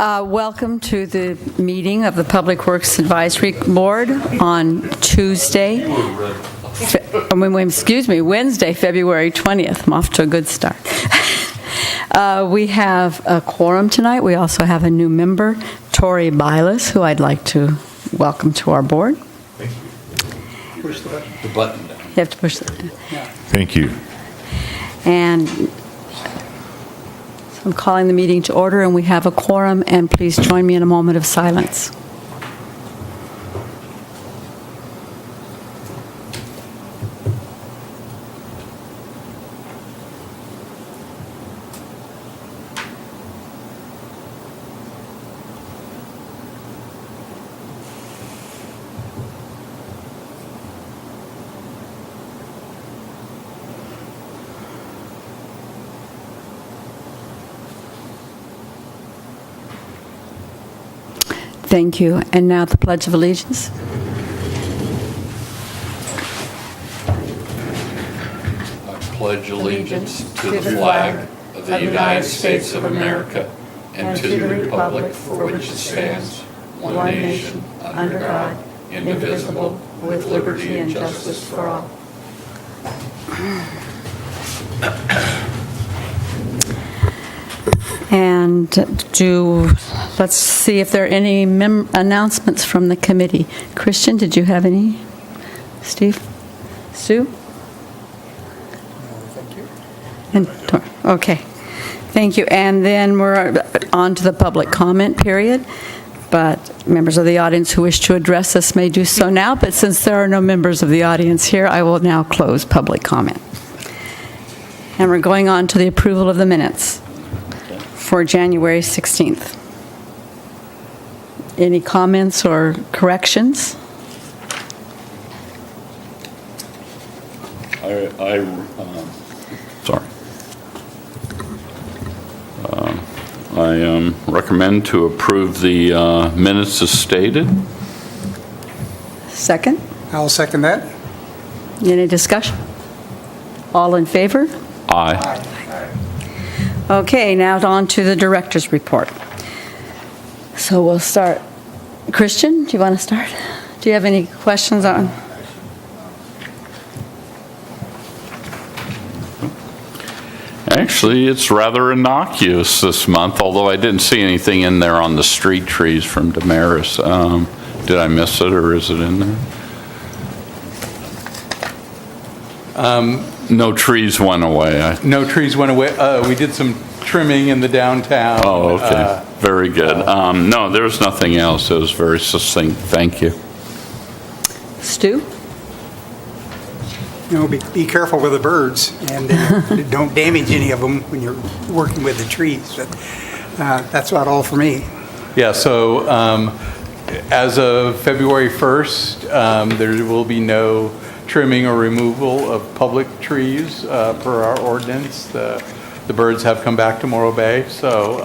Welcome to the meeting of the Public Works Advisory Board on Wednesday, February 20th. I'm off to a good start. We have a quorum tonight. We also have a new member, Tori Bilas, who I'd like to welcome to our board. Thank you. Push the button down. You have to push the button. Thank you. And I'm calling the meeting to order, and we have a quorum, and please join me in a moment of silence. Thank you. And now the Pledge of Allegiance. I pledge allegiance to the flag of the United States of America and to the republic for which it stands, one nation, under God, indivisible, with liberty and justice for all. And let's see if there are any announcements from the committee. Christian, did you have any? Steve? Sue? Thank you. Okay. Thank you. And then we're on to the public comment period. But members of the audience who wish to address us may do so now. But since there are no members of the audience here, I will now close public comment. And we're going on to the approval of the minutes for January 16th. Any comments or corrections? I recommend to approve the minutes as stated. Second? I'll second that. Any discussion? All in favor? Aye. Okay, now on to the director's report. So we'll start. Christian, do you want to start? Do you have any questions on? Actually, it's rather innocuous this month, although I didn't see anything in there on the street trees from Damaris. Did I miss it, or is it in there? No trees went away. No trees went away. We did some trimming in the downtown. Oh, okay. Very good. No, there was nothing else. It was very succinct. Thank you. Stu? Be careful with the birds and don't damage any of them when you're working with the trees. But that's about all for me. Yeah, so as of February 1st, there will be no trimming or removal of public trees per our ordinance. The birds have come back to Morro Bay, so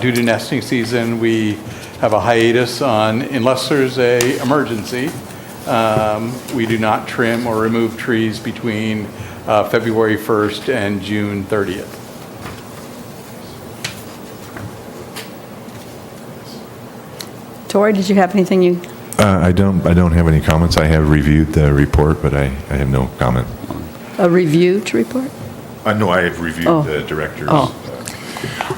due to nesting season, we have a hiatus on, unless there's a emergency, we do not trim or remove trees between February 1st and June 30th. Tori, did you have anything you? I don't have any comments. I have reviewed the report, but I have no comment. A review to report? No, I have reviewed the director's.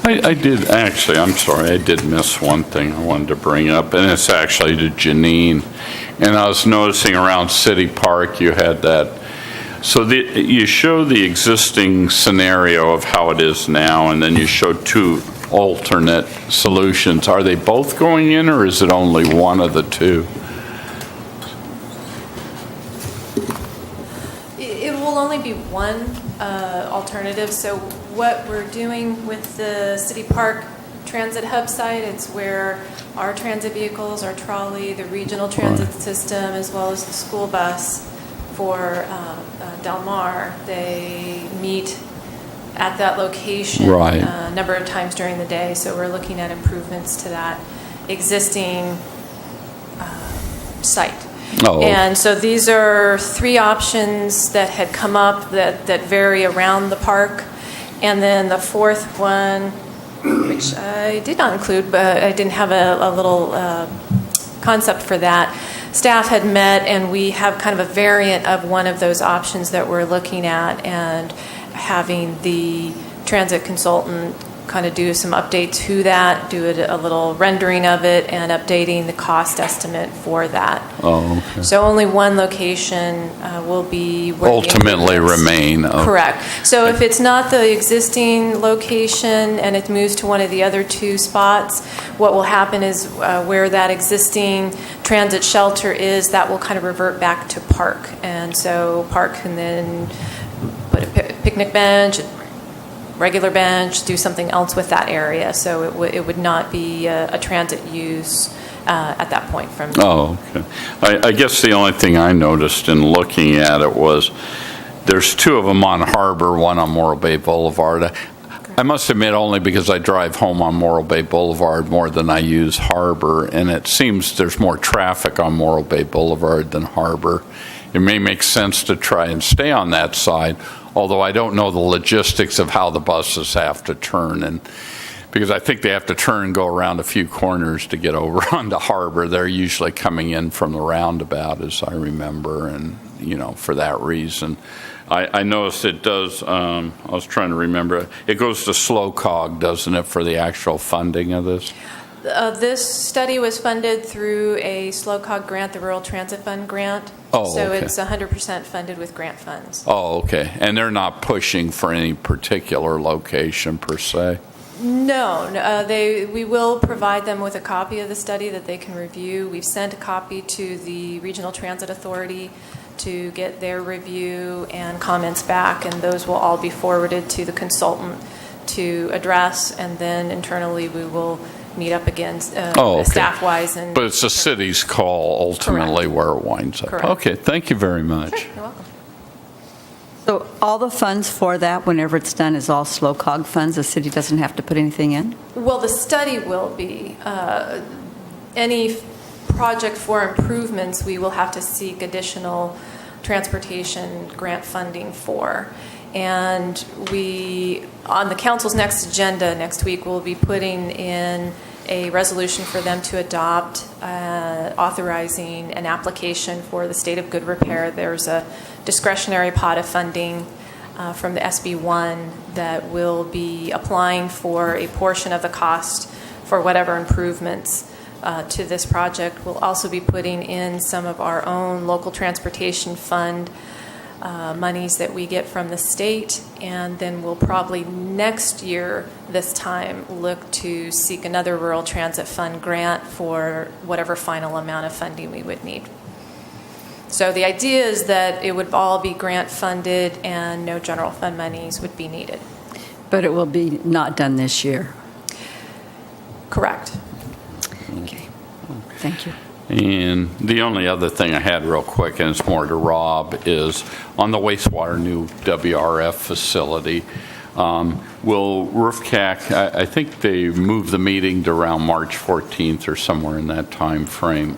I did, actually, I'm sorry, I did miss one thing I wanted to bring up, and it's actually to Janine. And I was noticing around City Park you had that. So you show the existing scenario of how it is now, and then you show two alternate solutions. Are they both going in, or is it only one of the two? It will only be one alternative. So what we're doing with the City Park Transit Hub site, it's where our transit vehicles, our trolley, the regional transit system, as well as the school bus for Del Mar, they meet at that location a number of times during the day. So we're looking at improvements to that existing site. And so these are three options that had come up that vary around the park. And then the fourth one which I did not include, but I didn't have a little concept for that. Staff had met, and we have kind of a variant of one of those options that we're looking at, and having the transit consultant kind of do some updates to that, do a little rendering of it, and updating the cost estimate for that. Oh, okay. So only one location will be where the Ultimately improvements- remain. Oh. Correct. So if it's not the existing location and it moves to one of the other two spots, what will happen is where that existing transit shelter is, that will kind of revert back to park. And so park can then put a picnic bench, regular bench, do something else with that area. So it would not be a transit use at that point from. Oh, okay. I guess the only thing I noticed in looking at it was there's two of them on Harbor, one on Morro Bay Boulevard. I must admit, only because I drive home on Morro Bay Boulevard more than I use Harbor, and it seems there's more traffic on Morro Bay Boulevard than Harbor. It may make sense to try and stay on that side, although I don't know the logistics of how the buses have to turn, and because I think they have to turn and go around a few corners to get over onto Harbor. They're usually coming in from the roundabout, as I remember, and, for that reason. I noticed it does, I was trying to remember, it goes to SLOCOG, doesn't it, for the actual funding of this? This study was funded through a SLOCOG grant, the Rural Transit Fund grant. Oh, So okay. it's 100% funded with grant funds. Oh, okay. And they're not pushing for any particular location per se? No, we will provide them with a copy of the study that they can review. We've sent a copy to the Regional Transit Authority to get their review and comments back, and those will all be forwarded to the consultant to address, and then internally we will meet up again, Okay. staff-wise. But it's the city's call ultimately Correct. where it winds up. Correct. Okay, thank you very much. Sure, you're welcome. So all the funds for that, whenever it's done, is all SLOCOG funds? The city doesn't have to put anything in? Well, the study will be. Any project for improvements, we will have to seek additional transportation grant funding for. And we, on the council's next agenda next week, we'll be putting in a resolution for them to adopt, authorizing an application for the State of Good Repair. There's a discretionary pot of funding from the SB1 that will be applying for a portion of the cost for whatever improvements to this project. We'll also be putting in some of our own local transportation fund monies that we get from the state, and then we'll probably next year this time look to seek another rural transit fund grant for whatever final amount of funding we would need. So the idea is that it would all be grant funded and no general fund monies would be needed. But it will be not done this year. Correct. Okay. Thank you. And the only other thing I had real quick, and it's more to Rob, is on the wastewater new WRF facility, will RFCAC, I think they moved the meeting to around March 14th or somewhere in that time frame.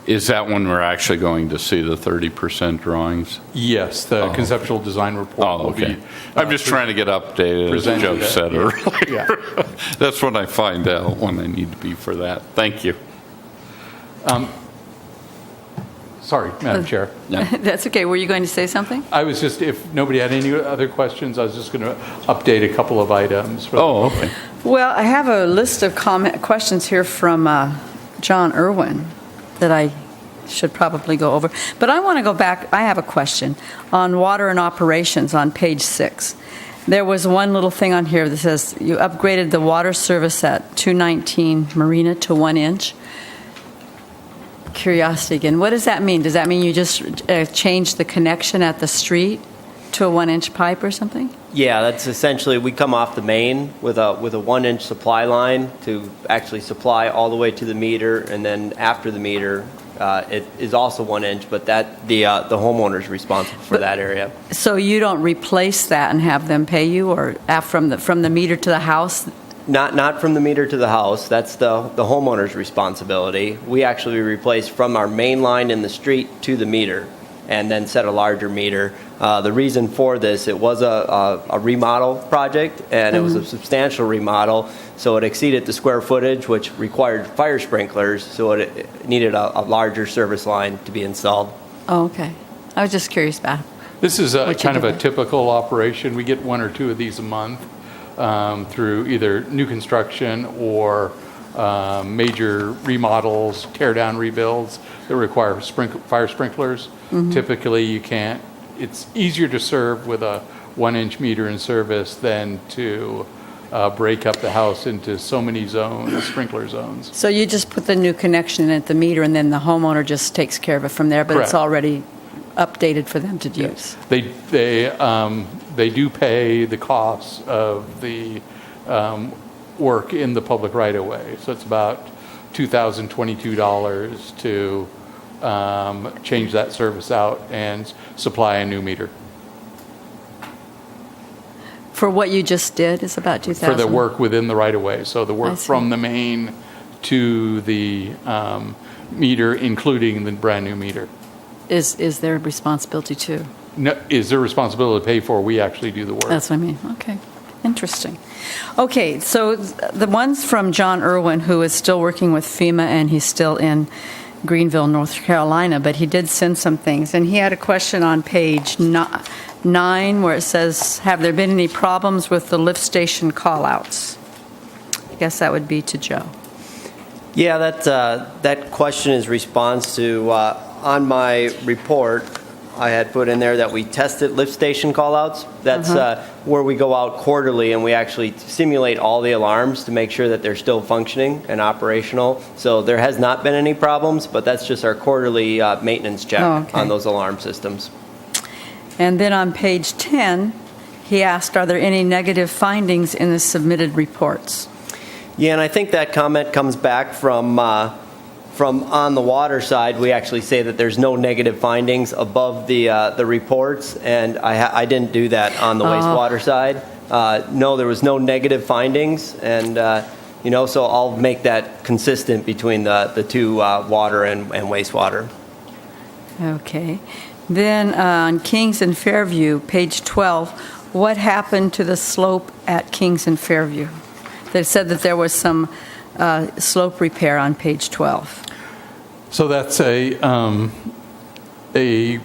Is that when we're actually going to see the 30% drawings? Yes, the conceptual design report Oh, will okay. be. I'm just trying to get updated, as presented Joe at- said earlier. Yeah. That's when I find out when I need to be for that. Thank you. Sorry, Madam Chair. That's okay. Were you going to say something? I was just, if nobody had any other questions, I was just going to update a couple of items. For Oh, okay. Well, I have a list of questions here from John Irwin that I should probably go over. But I want to go back. I have a question on water and operations on page 6. There was one little thing on here that says you upgraded the water service at 219 Marina to 1 inch. Curiosity again. What does that mean? Does that mean you just changed the connection at the street to a 1 inch pipe or something? Yeah, that's essentially, we come off the main with a 1 inch supply line to actually supply all the way to the meter, and then after the meter, it is also 1 inch, but that the homeowner's responsible for that area. So you don't replace that and have them pay you, or from the meter to the house? Not from the meter to the house. That's the homeowner's responsibility. We actually replace from our main line in the street to the meter. and then set a larger meter. The reason for this, it was a remodel project, and it was a substantial remodel, so it exceeded the square footage, which required fire sprinklers, so it needed a larger service line to be installed. Oh, okay. I was just curious about it. This is What you kind of did a there. typical operation. We get 1 or 2 of these a month through either new construction or major remodels, tear down rebuilds that require fire sprinklers. Typically, you can't. It's easier to serve with a 1-inch meter in service than to break up the house into so many zones, sprinkler zones. So you just put the new connection in at the meter, and then the homeowner just takes care of it from there, but it's Correct. already updated for them to use. They do pay the costs of the work in the public right-of-way. So it's about $2,022 to change that service out and supply a new meter. For what you just did, it's about 2,000? For the work within the right-of-way. So the I work see. from the main to the meter, including the brand-new meter. Is their responsibility too? No, is their responsibility to pay for, we actually do the work. That's what I mean. Okay. Interesting. Okay, so the ones from John Irwin, who is still working with FEMA, and he's still in Greenville, North Carolina, but he did send some things. And he had a question on page 9 where it says, have there been any problems with the lift station call-outs? I guess that would be to Joe. Yeah, that question is response to, on my report, I had put in there that we tested lift station callouts. That's where we go out quarterly and we actually simulate all the alarms to make sure that they're still functioning and operational. So there has not been any problems, but that's just our quarterly maintenance check Oh, okay. on those alarm systems. And then on page 10, he asked, are there any negative findings in the submitted reports? Yeah, and I think that comment comes back from on the water side. We actually say that there's no negative findings above the reports, and I didn't do that on the wastewater side. No, there was no negative findings, and so I'll make that consistent between the two, water and wastewater. Okay. Then on Kings and Fairview, page 12, what happened to the slope at Kings and Fairview? They said that there was some slope repair on page 12. So that's a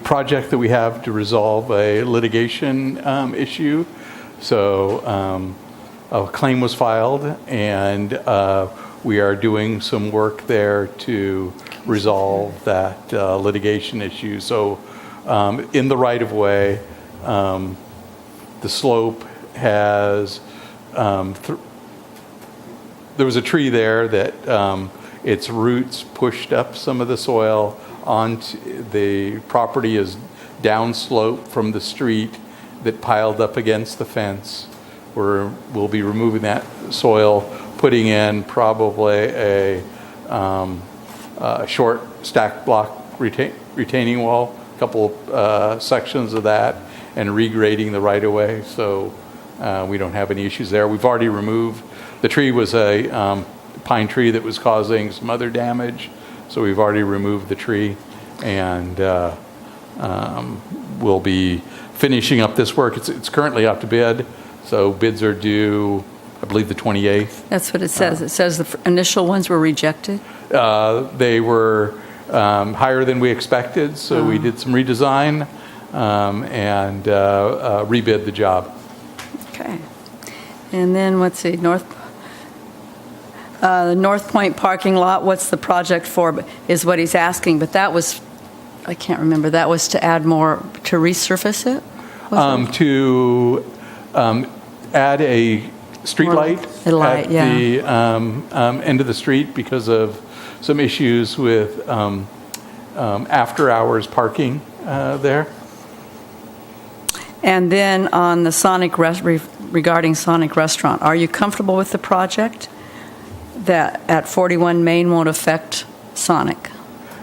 project that we have to resolve a litigation issue. So a claim was filed, and we are doing some work there to resolve that litigation issue. So in the right-of-way, the slope has, there was a tree there that its roots pushed up some of the soil onto the property, is downslope from the street that piled up against the fence. We'll be removing that soil, putting in probably a short stack block retaining wall, a couple sections of that, and regrading the right-of-way so we don't have any issues there. We've already removed, the tree was a pine tree that was causing some other damage, so we've already removed the tree, and we'll be finishing up this work. It's currently out to bid, so bids are due, I believe, the 28th. That's what it says. It says the initial ones were rejected. They were higher than we expected, so we did some redesign and rebid the job. Okay. And then, let's see, the North Point parking lot, what's the project for, is what he's asking, but that was, I can't remember, that was to add more, to resurface it? Was it? To add a street More light a light, at yeah. the end of the street because of some issues with after-hours parking there. And then on the regarding Sonic Restaurant, are you comfortable with the project that at 41 Main won't affect Sonic?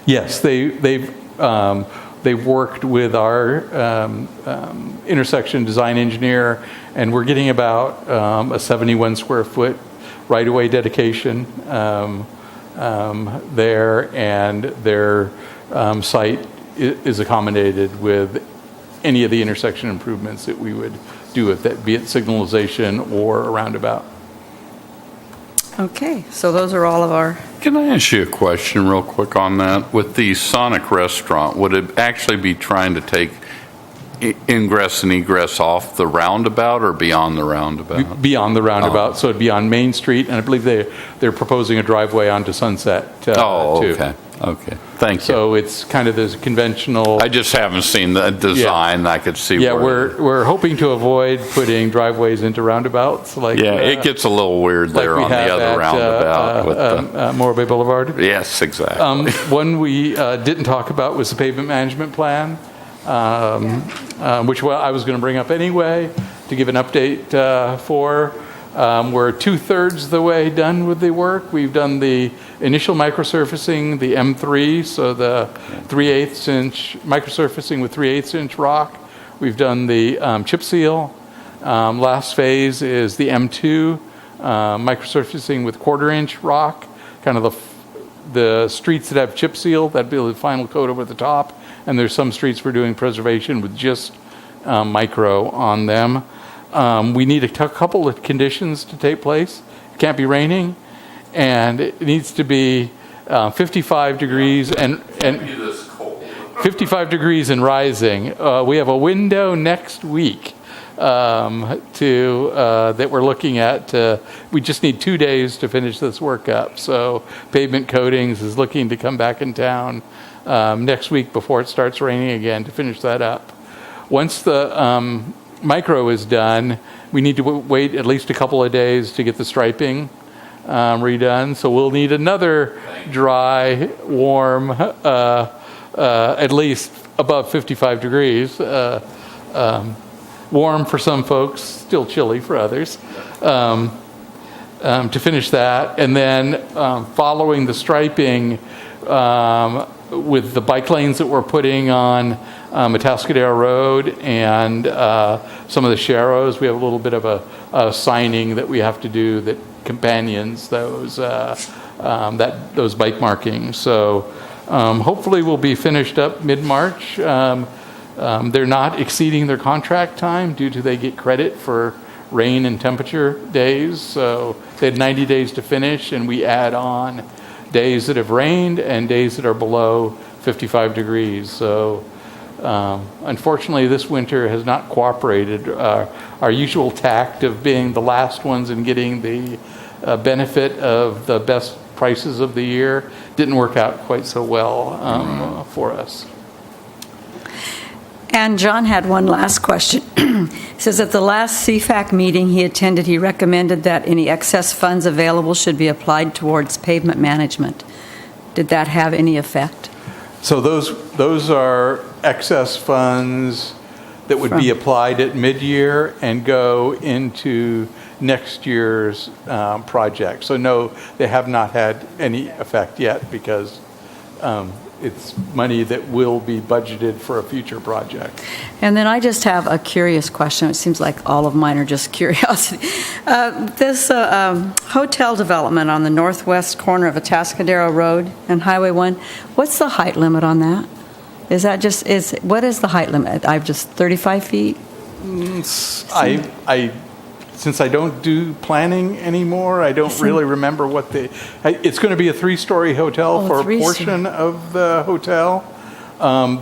Yes, they've worked with our intersection design engineer, and we're getting about a 71 square foot right-of-way dedication there, and their site is accommodated with any of the intersection improvements that we would do with that, be it signalization or a roundabout. Okay, so those are all of our, Can I ask you a question real quick on that? With the Sonic restaurant, would it actually be trying to take ingress and egress off the roundabout or beyond the roundabout? Beyond the roundabout, so it'd be on Main Street, and I believe they're proposing a driveway onto Sunset, too. Okay, thank you. So it's kind of this conventional. I just haven't seen the design. I could see Yeah, where. we're hoping to avoid putting driveways into roundabouts like. Yeah, it gets a little weird like there we on the have other at, roundabout with the. Morro Bay Boulevard. Yes, exactly. One we didn't talk about was the pavement management plan, which I was going to bring up anyway to give an update for. We're 2/3 the way done with the work. We've done the initial microsurfacing, the M3, so the 3/8 inch microsurfacing with 3/8 inch rock. We've done the chip seal. Last phase is the M2, microsurfacing with 1/4 inch rock, kind of the streets that have chip seal, that'd be the final coat over the top. And there's some streets we're doing preservation with just micro on them. We need a couple of conditions to take place. It can't be raining, and it needs to be 55 degrees and 55 degrees and rising. We have a window next week that we're looking at. We just need 2 days to finish this work up. So Pavement Coatings is looking to come back in town next week before it starts raining again to finish that up. Once the micro is done, we need to wait at least a couple of days to get the striping redone. So we'll need another dry, warm, at least above 55 degrees. Warm for some folks, still chilly for others, to finish that. And then following the striping with the bike lanes that we're putting on Atascadero Road and some of the sharrows, we have a little bit of a signing that we have to do that companions those those bike markings. So hopefully we'll be finished up mid-March. They're not exceeding their contract time due to they get credit for rain and temperature days. So they had 90 days to finish, and we add on days that have rained and days that are below 55 degrees. So unfortunately, this winter has not cooperated. Our usual tact of being the last ones and getting the benefit of the best prices of the year didn't work out quite so well for us. and John had one last question. He says at the last CFAC meeting he attended, he recommended that any excess funds available should be applied towards pavement management. Did that have any effect? So those are excess funds that would be applied at mid-year and go into next year's project. So no, they have not had any effect yet because it's money that will be budgeted for a future project. And then I just have a curious question. It seems like all of mine are just curiosity. This hotel development on the northwest corner of Atascadero Road and Highway 1, what's the height limit on that? Is that just, what is the height limit? I've just 35 feet? Since I don't do planning anymore, I don't really remember what it's going to be a 3-story hotel for a portion of the hotel.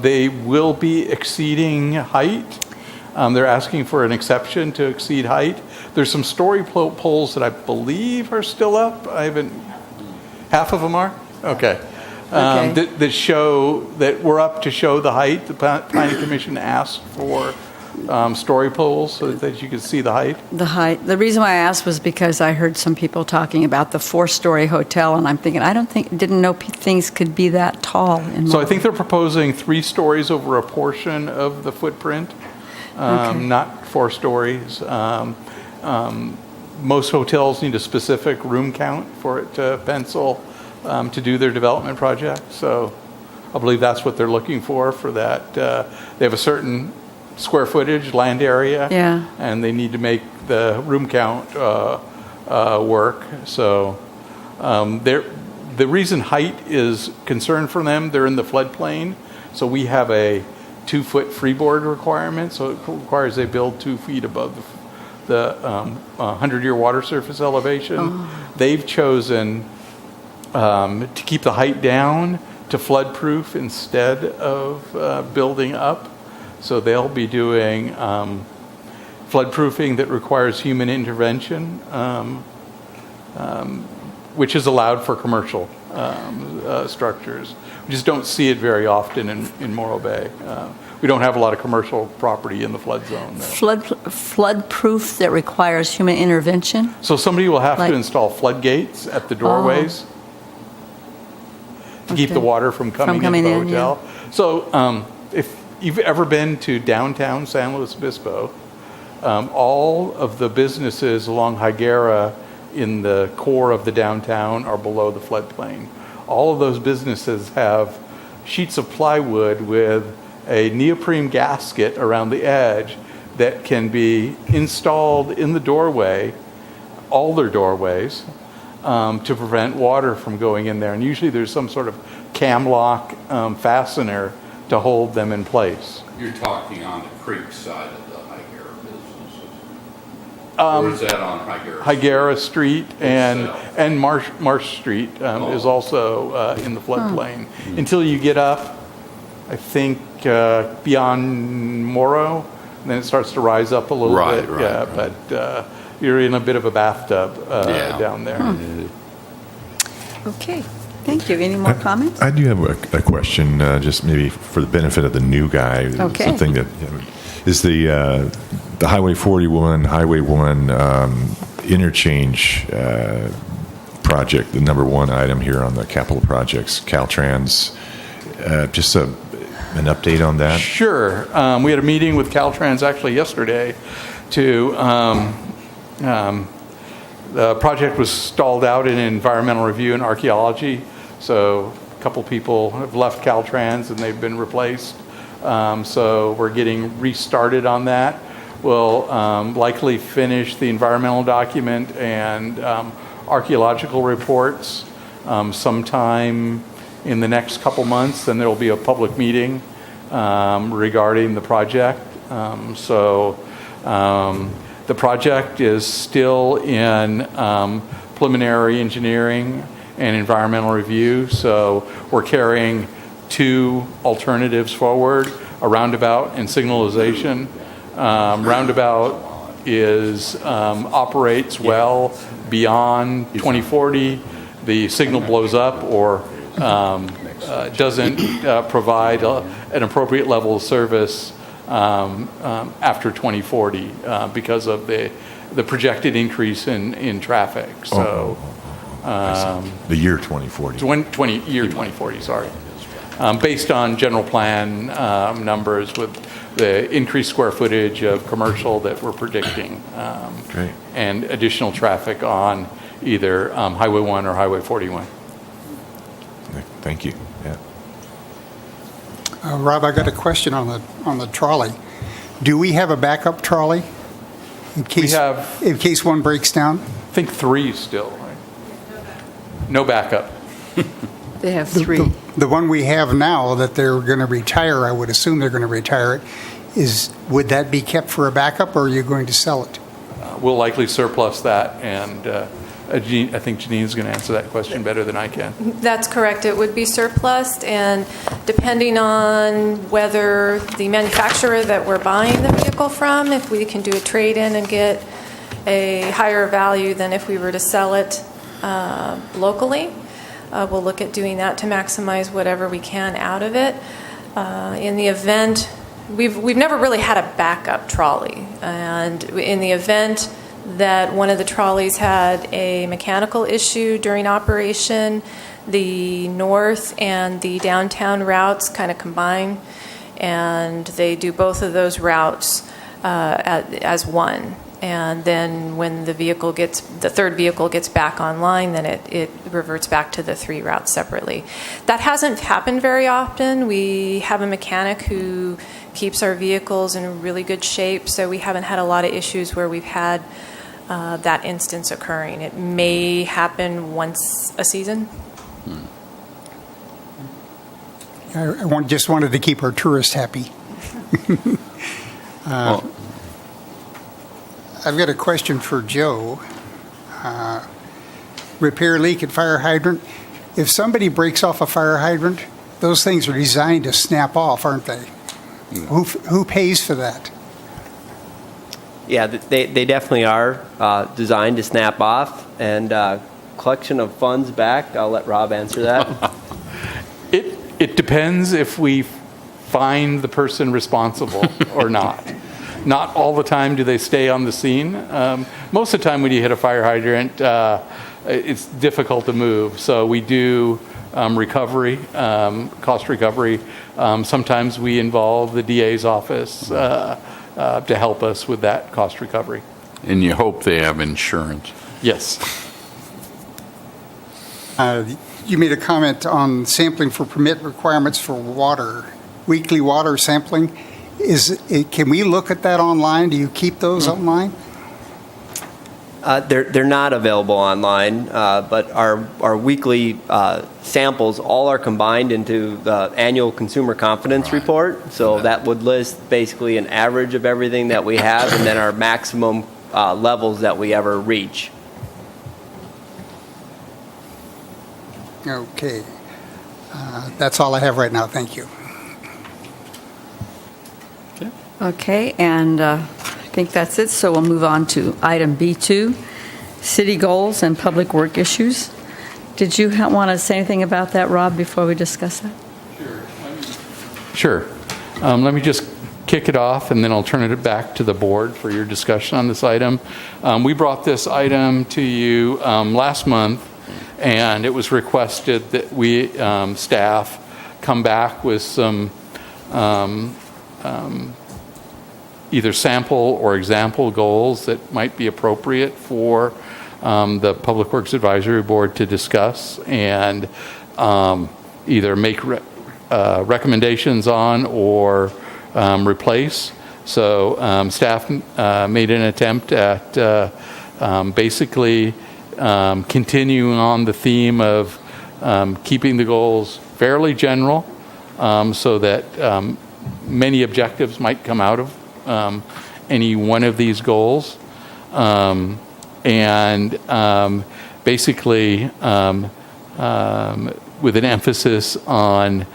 They will be exceeding height. They're asking for an exception to exceed height. There's some story poles that I believe are still up. Half of them are? Okay. That show that we're up to show the height. The Planning Commission asked for story poles so that you could see the height. The height. The reason why I asked was because I heard some people talking about the 4-story hotel, and I'm thinking, didn't know things could be that tall. So I think they're proposing 3 stories over a portion of the footprint, not 4 stories. Most hotels need a specific room count for it to pencil to do their development project. So I believe that's what they're looking for that. They have a certain square footage, land area, and they need to make the room count work. So the reason height is concern for them, they're in the floodplain, So we have a 2-foot freeboard requirement, so it requires they build 2 feet above the 100-year water surface elevation. They've chosen to keep the height down to flood-proof instead of building up. So they'll be doing flood-proofing that requires human intervention, which is allowed for commercial structures. We just don't see it very often in Morro Bay. We don't have a lot of commercial property in the flood zone there. Flood-proof that requires human intervention? So somebody will have Like- to install floodgates at the doorways to keep the Okay. water from coming into the in, yeah. hotel. So if you've ever been to downtown San Luis Obispo, all of the businesses along Higuera in the core of the downtown are below the floodplain. All of those businesses have sheets of plywood with a neoprene gasket around the edge that can be installed in the doorway, all their doorways, to prevent water from going in there. And usually there's some sort of cam lock fastener to hold them in place. You're talking on the creek side of the Higuera businesses? Or is that on Higuera? Higuera Street and Itself. Marsh Street is also in the floodplain. Until you get up, I think, beyond Morro, and then it starts to rise up a little Right, bit. right, Yeah, right. but you're in a bit of a bathtub Yeah. down there. Okay, thank you. Any more comments? I do have a question, just maybe for the benefit of the new guy. Okay. Something that is the Highway 41, Highway 1 interchange project, the number one item here on the capital projects, Caltrans. Just an update on that. Sure. We had a meeting with Caltrans actually yesterday to, the project was stalled out in environmental review and archaeology. So a couple people have left Caltrans and they've been replaced. So we're getting restarted on that. We'll likely finish the environmental document and archaeological reports sometime in the next couple months. Then there will be a public meeting regarding the project. The project is still in preliminary engineering and environmental review. So we're carrying 2 alternatives forward, a roundabout and signalization. Roundabout operates well beyond 2040. The signal blows up or doesn't provide an appropriate level of service after 2040 because of the projected increase in traffic. So The year 2040. year 2040, sorry. Based on general plan numbers with the increased square footage of commercial that we're predicting. Great. And additional traffic on either Highway 1 or Highway 41. Thank you. Yeah. Rob, I got a question on the trolley. Do we have a backup trolley in case one breaks down? I think 3 still, right? No backup. They have 3. The one we have now that they're going to retire, I would assume they're going to retire it, would that be kept for a backup or are you going to sell it? We'll likely surplus that, and I think Janine's going to answer that question better than I can. That's correct. It would be surplused, and depending on whether the manufacturer that we're buying the vehicle from, if we can do a trade-in and get a higher value than if we were to sell it locally, we'll look at doing that to maximize whatever we can out of it. In the event, we've never really had a backup trolley, and in the event that one of the trolleys had a mechanical issue during operation, the north and the downtown routes kind of combine, and they do both of those routes as one. And then when the third vehicle gets back online, then it reverts back to the 3 routes separately. That hasn't happened very often. We have a mechanic who keeps our vehicles in really good shape, so we haven't had a lot of issues where we've had that instance occurring. It may happen once a season. just wanted to keep our tourists happy. Well, I've got a question for Joe. Repair leak at fire hydrant. If somebody breaks off a fire hydrant, those things are designed to snap off, aren't they? Who pays for that? Yeah, they definitely are designed to snap off, and collection of funds back, I'll let Rob answer that. It depends if we find the person responsible or not. Not all the time do they stay on the scene. Most of the time when you hit a fire hydrant, it's difficult to move. So we do recovery, cost recovery. Sometimes we involve the DA's office to help us with that cost recovery. and you hope they have insurance. Yes. You made a comment on sampling for permit requirements for water, weekly water sampling. Can we look at that online? Do you keep those online? They're not available online, but our weekly samples all are combined into the annual consumer confidence report. So that would list basically an average of everything that we have and then our maximum levels that we ever reach. Okay. That's all I have right now. Thank you. Okay, and I think that's it. So we'll move on to item B2, city goals and public work issues. Did you want to say anything about that, Rob, before we discuss that? Sure. Let me just kick it off, and then I'll turn it back to the board for your discussion on this item. We brought this item to you last month, and it was requested that we, staff, come back with some either sample or example goals that might be appropriate for the Public Works Advisory Board to discuss and either make recommendations on or replace. So staff made an attempt at basically continuing on the theme of keeping the goals fairly general so that many objectives might come out of any one of these goals. Basically with an emphasis on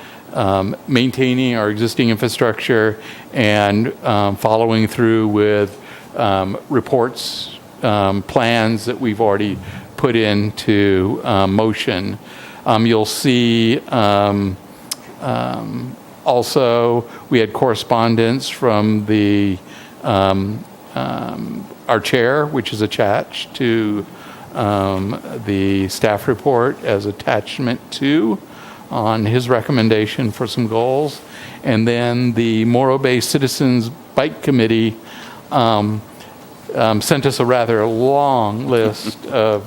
maintaining our existing infrastructure and following through with reports, plans that we've already put into motion. You'll see also we had correspondence from the our chair, which is attached to the staff report as attachment 2 on his recommendation for some goals. And then the Morro Bay Citizens Bike Committee sent us a rather long list of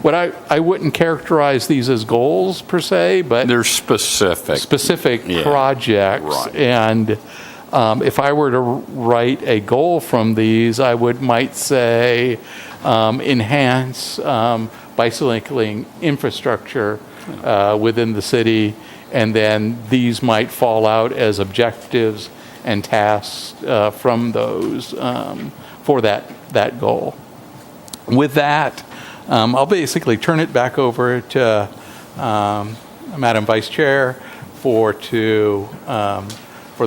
what I wouldn't characterize these as goals per se, but They're specific. Yeah. projects. Right. And if I were to write a goal from these, I might say enhance bicycling infrastructure within the city, and then these might fall out as objectives and tasks from those for that goal. With that, I'll basically turn it back over to Madam Vice Chair for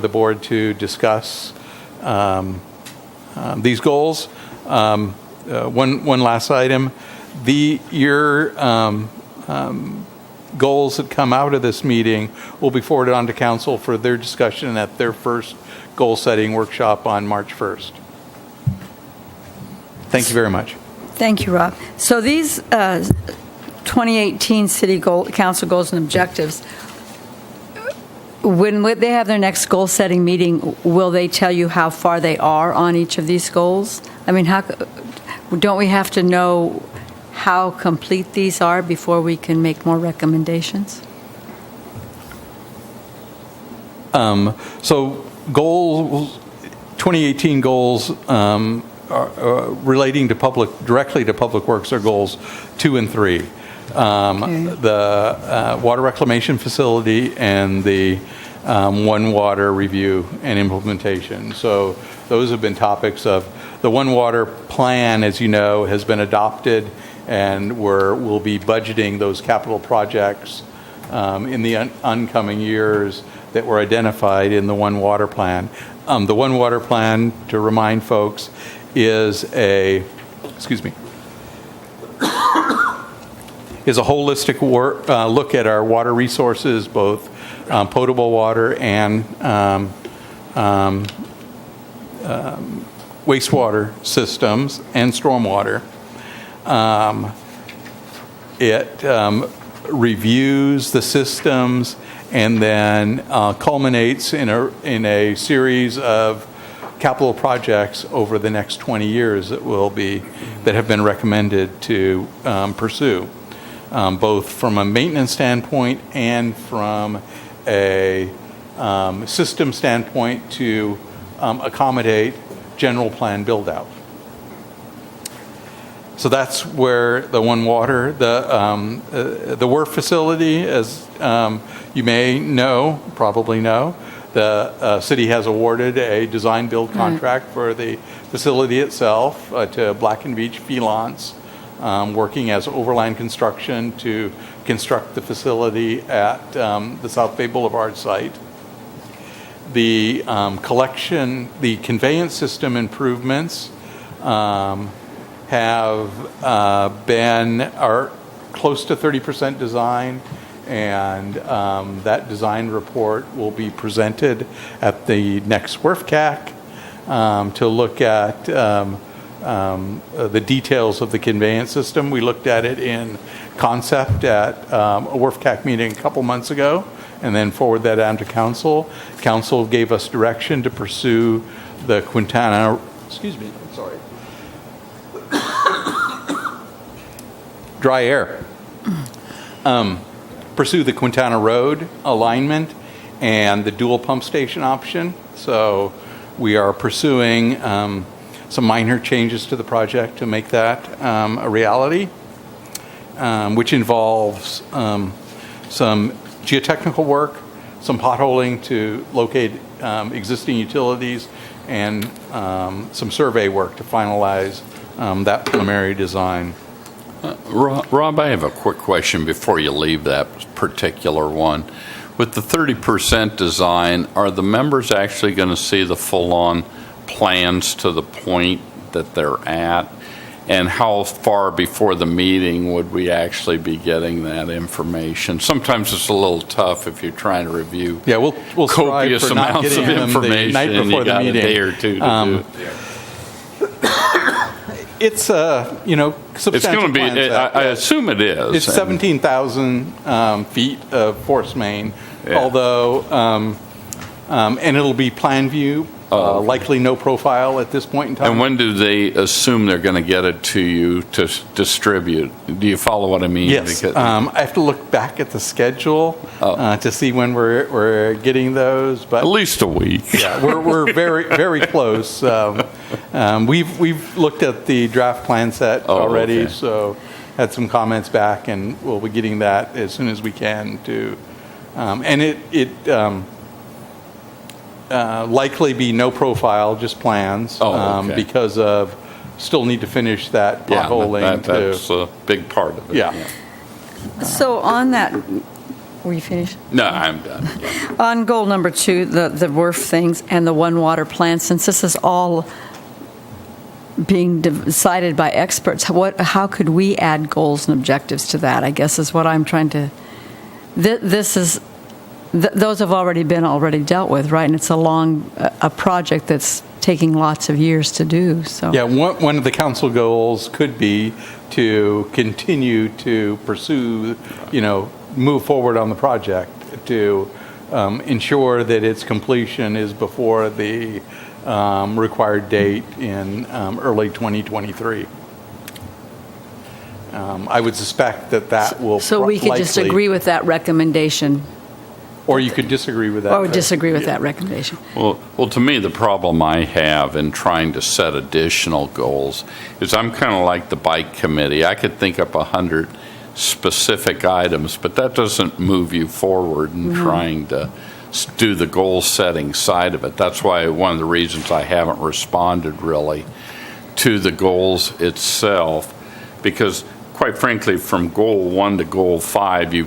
the board to discuss these goals. One last item. Your goals that come out of this meeting will be forwarded on to council for their discussion at their first goal-setting workshop on March 1st. Thank you very much. Thank you, Rob. So these 2018 city council goals and objectives, when they have their next goal-setting meeting, will they tell you how far they are on each of these goals? I mean, don't we have to know how complete these are before we can make more recommendations? So goals, 2018 goals are relating to directly to public works are goals 2 and 3. the water reclamation facility, and the One Water review and implementation. So those have been topics of the One Water plan, as you know, has been adopted, and we'll be budgeting those capital projects in the oncoming years that were identified in the One Water plan. The One Water plan, to remind folks, is a holistic look at our water resources, both potable water and wastewater systems and stormwater. It reviews the systems and then culminates in a series of capital projects over the next 20 years that have been recommended to pursue, both from a maintenance standpoint and from a system standpoint to accommodate general plan build-out. So that's where the One Water, the WRF facility, as you may know, probably know, the city has awarded a design-build contract for the facility itself to Black & Veatch Felance, working as overland construction to construct the facility at the South Bay Boulevard site. The the conveyance system improvements are close to 30% design, and that design report will be presented at the next WRF-CAC to look at the details of the conveyance system. We looked at it in concept at a WRF-CAC meeting a couple months ago, and then forward that on to council. Council gave us direction to pursue the Quintana, dry air. Pursue the Quintana Road alignment and the dual pump station option. So we are pursuing some minor changes to the project to make that a reality, which involves some geotechnical work, some potholing to locate existing utilities, and some survey work to finalize that preliminary design. Rob, I have a quick question before you leave that particular one. With the 30% design, are the members actually going to see the full-on plans to the point that they're at? And how far before the meeting would we actually be getting that information? Sometimes it's a little tough if you're trying to review we'll strive copious for not amounts of getting them the information night and before you the got meeting. a day or two to do. It's substantial. It's going to be, plan set. I assume it is. It's 17,000 feet of force main, although, and it'll be plan view, likely no profile at this point in time. And when do they assume they're going to get it to you to distribute? Do you follow what I mean? Yes, Because- I have to look back at the schedule to see when we're getting those, but at least a week. yeah, we're very very close. We've looked at the draft plan set already, okay. so had some comments back, and we'll be getting that as soon as we can to, and it likely be no profile, just plans, Okay. because of still need to finish that potholing. that's a big part of it. Yeah. So on that, were you finished? No, I'm done. Yeah. On goal number 2, the WRF things and the One Water plan, since this is all being decided by experts, how could we add goals and objectives to that, I guess is what I'm trying to, those have already been dealt with, right? And it's a project that's taking lots of years to do, so. Yeah, one of the council goals could be to continue to pursue, move forward on the project to ensure that its completion is before the required date in early 2023. I would suspect that will So we could just likely- agree with that recommendation, Or you could disagree with that. or disagree with that recommendation. Well, to me, the problem I have in trying to set additional goals is I'm kind of like the bike committee. I could think up 100 specific items, but that doesn't move you forward in trying to do the goal-setting side of it. That's why one of the reasons I haven't responded really to the goals itself, because quite frankly, from goal 1 to goal 5, you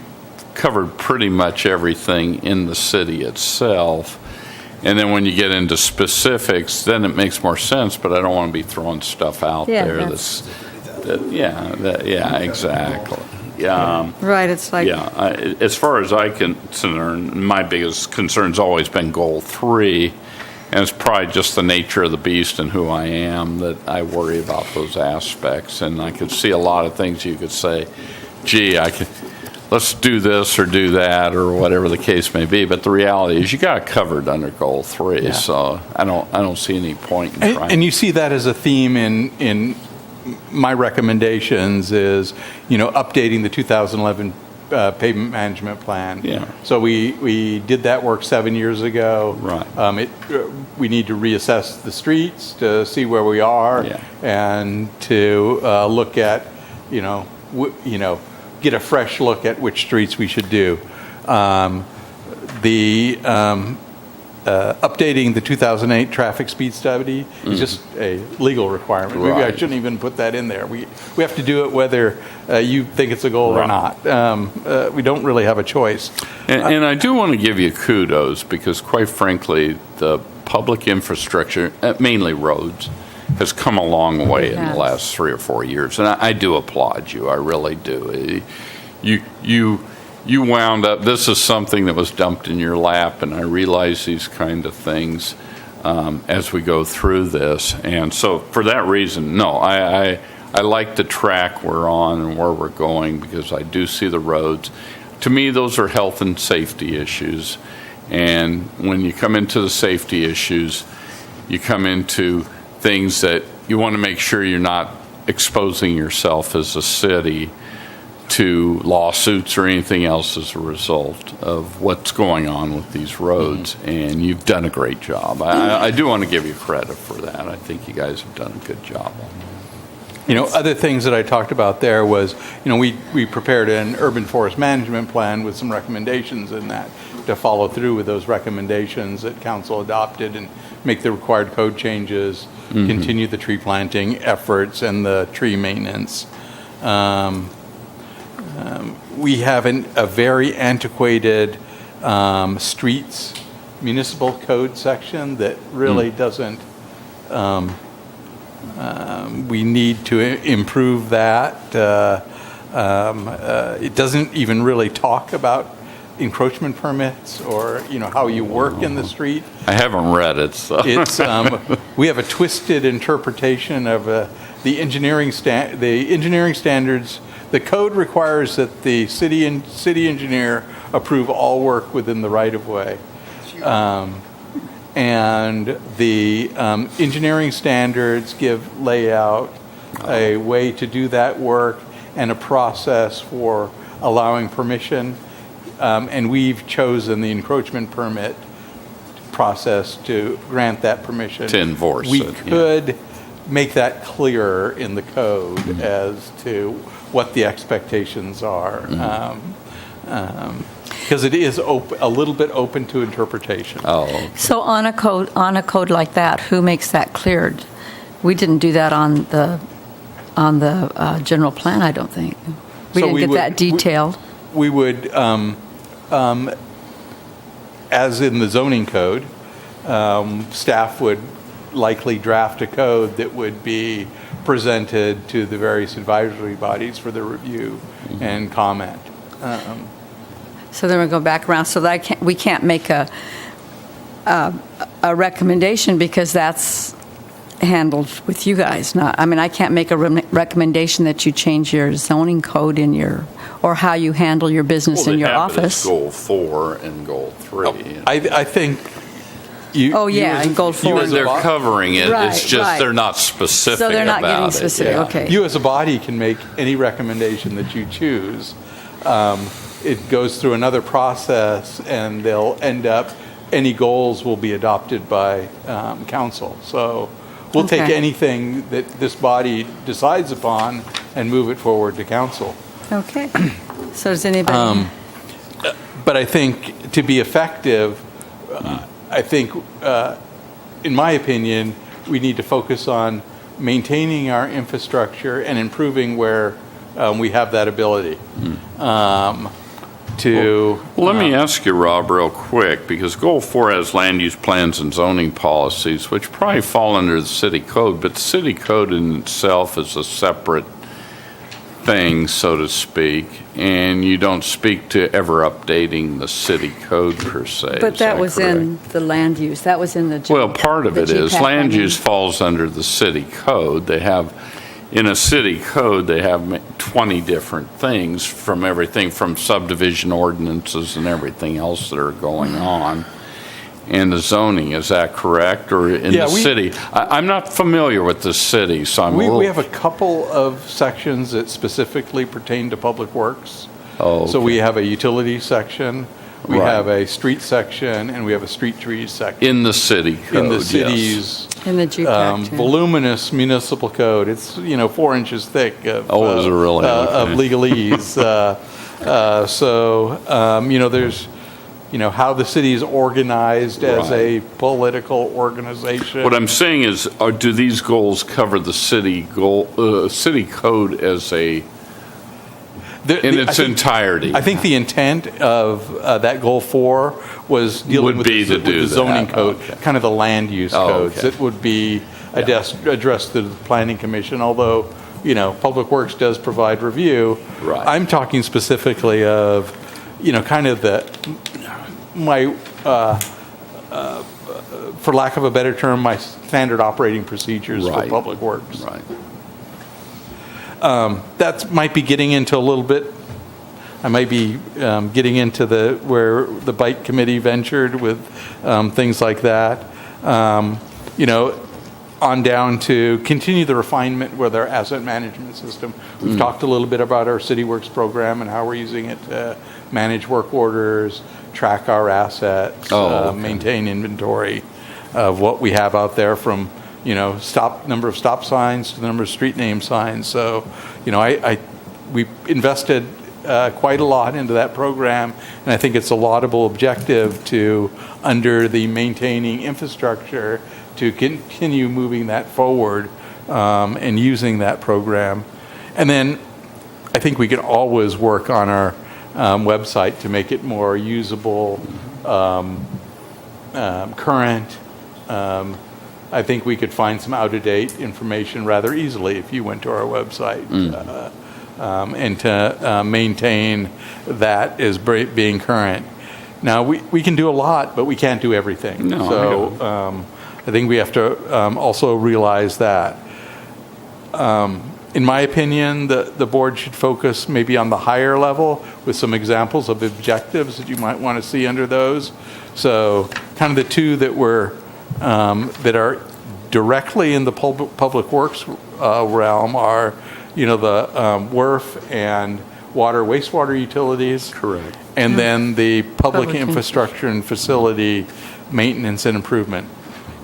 covered pretty much everything in the city itself. And then when you get into specifics, then it makes more sense, but I don't want to be throwing stuff out Yeah, there yeah, exactly. Yeah. Right, it's like, As far as I concern, my biggest concern's always been goal 3, and it's probably just the nature of the beast and who I am that I worry about those aspects. And I could see a lot of things you could say, gee, let's do this or do that or whatever the case may be. But the reality is you got it covered under goal 3. Yeah. So I don't see any point in trying. And you see that as a theme in my recommendations is, updating the 2011 pavement management plan. Yeah. So we did that work 7 years ago. Right. We need to reassess the streets to see where we are, Yeah. and to look at, get a fresh look at which streets we should do. Updating the 2008 traffic speed study is just a legal requirement. Maybe I Right. shouldn't even put that in there. We have to do it whether you think it's a goal or Right. not. We don't really have a choice. And I do want to give you kudos because, quite frankly, the public infrastructure, mainly roads, has come a long way in the has. last 3 or 4 years. And I do applaud you. I really do. You wound up, this is something that was dumped in your lap, and I realize these kind of things as we go through this. And so for that reason, no, I like the track we're on and where we're going because I do see the roads. To me, those are health and safety issues. And when you come into the safety issues, you come into things that you want to make sure you're not exposing yourself as a city to lawsuits or anything else as a result of what's going on with these roads. And you've done a great job. I do want to give you credit for that. I think you guys have done a good job on that. Other things that I talked about there was, we prepared an urban forest management plan with some recommendations in that to follow through with those recommendations that council adopted and make the required code changes, continue the tree planting efforts and the tree maintenance. We have a very antiquated streets municipal code section that really doesn't. We need to improve that. It doesn't even really talk about encroachment permits or how you work in the street. I haven't read it, so. It's we have a twisted interpretation of the engineering standards. The code requires that the city engineer approve all work within the right-of-way. And the engineering standards give layout, a way to do that work, and a process for allowing permission. And we've chosen the encroachment permit process to grant that permission. To enforce we it, yeah. could make that clearer in the code as to what the expectations are. Because it is a little bit open to interpretation. Oh, so on a code like that, who makes that cleared? We didn't do that on the general plan, I don't think. We So didn't we get would- that detailed. We would, as in the zoning code, staff would likely draft a code that would be presented to the various advisory bodies for their review and comment. So then we go back around, so that we can't make a recommendation because that's handled with you guys. I can't make a recommendation that you change your zoning code or how you handle your business in your office. Goal 4 and goal 3. I think you. Oh, yeah, as- and goal you forward. as a They're bo- covering it. Right, It's just right. they're not specific So they're not about getting it. specific, Yeah. okay. You as a body can make any recommendation that you choose. It goes through another process, and they'll end up, any goals will be adopted by council. So we'll take Okay. anything that this body decides upon and move it forward to council. Okay. So does anybody? But I think to be effective, I think, in my opinion, we need to focus on maintaining our infrastructure and improving where we have that ability. Well, let me ask you, Rob, real quick, because Goal 4 has land use plans and zoning policies, which probably fall under the city code, but the city code in itself is a separate thing, so to speak, and you don't speak to ever updating the city code per se. But Is that was correct? in the land use. That was in the. Well, part of the it is, GPAC, land I mean. use falls under the city code. They have, in a city code, they have 20 different things, from everything from subdivision ordinances and everything else that are going on. And the zoning, is that correct? Or in Yeah, the city? I'm not familiar with the city, so I'm a little... We have a couple of sections that specifically pertain to public works. Oh, So okay. we have a utility section, we Right. have a street section, and we have a street trees section. In the city code, In the yes. city's In the GPAC. too. voluminous municipal code. It's, 4 inches thick of, Oh, is it really? of Okay. legalese. There's, how the city is organized as a political organization. What I'm saying is, do these goals cover the city city code as a, in its entirety? I think the intent of that goal 4 was dealing Would with be to with do the zoning that. code, Okay. kind of the land use Oh, codes. okay. That would be addressed to the planning commission, although, Public Works does provide review. Right. I'm talking specifically of, kind of for lack of a better term, my standard operating procedures for Right. Public Works. Right. That might be getting into a little bit, I might be getting into where the Bike Committee ventured with things like that. On down to continue the refinement with our asset management system. We've talked a little bit about our CityWorks program and how we're using it to manage work orders, track our assets, Oh, okay. maintain inventory of what we have out there, from number of stop signs to the number of street name signs. So, we invested quite a lot into that program, and I think it's a laudable objective to, under the maintaining infrastructure, to continue moving that forward and using that program. And then I think we can always work on our website to make it more usable, current. I think we could find some out-of-date information rather easily if you went to our website. And to maintain that as being current. Now, we can do a lot, but we can't do everything. No, I So I think we have to also realize that. In my opinion, the board should focus maybe on the higher level with some examples of objectives that you might want to see under those. So kind of the two that that are directly in the public works realm are, the WRF and water wastewater utilities. Correct. And then the public Public infrastructure and facility maintenance and improvement.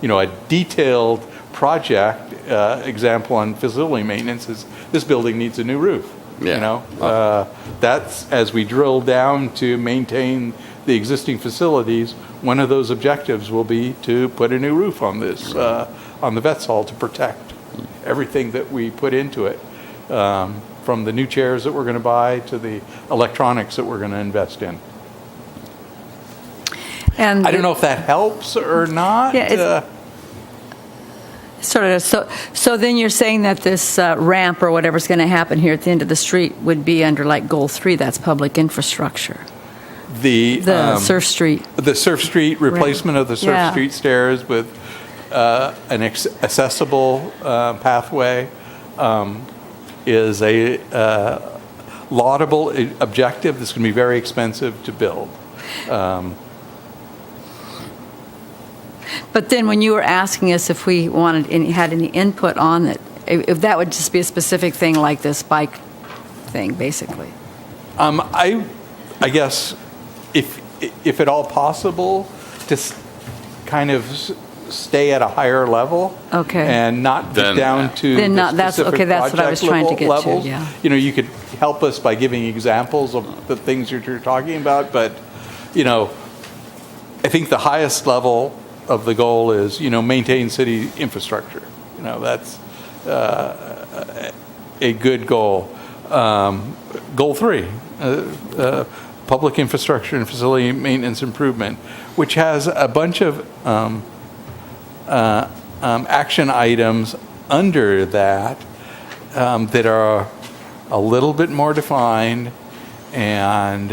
A detailed project example on facility maintenance is this building needs a new roof. Yeah. That's, as we drill down to maintain the existing facilities, one of those objectives will be to put a new roof on this, on the Vets Hall, to protect everything that we put into it, from the new chairs that we're going to buy to the electronics that we're going to invest in. And I don't know if that helps or not. Yeah, sort of. So then you're saying that this ramp or whatever's going to happen here at the end of the street would be under like Goal 3, that's public infrastructure. The Surf Street. The Surf Street replacement of the Surf Yeah. Street stairs with an accessible pathway is a laudable objective that's going to be very expensive to build. But then when you were asking us if we had any input on it, if that would just be a specific thing like this bike thing, basically. I guess if at all possible, to kind of stay at a higher level. Okay. And not Then- get down to Then the not- that's- specific okay, that's what I was project trying to get to, levels. yeah. You know, you could help us by giving examples of the things that you're talking about, but, you know, I think the highest level of the goal is, you know, maintain city infrastructure. You know, that's a good goal. Goal 3, public infrastructure and facility maintenance improvement, which has a bunch of action items under that that are a little bit more defined, and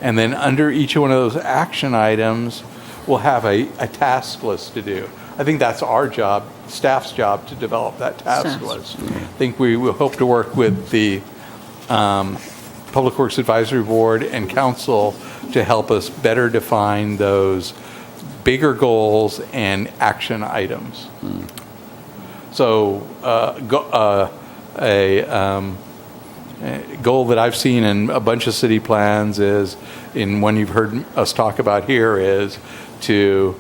then under each one of those action items, we'll have a task list to do. I think that's our job, staff's job, to develop that task Staff's. list. I think we will hope to work with the Public Works Advisory Board and Council to help us better define those bigger goals and action items. So a goal that I've seen in a bunch of city plans is, in one you've heard us talk about here, is to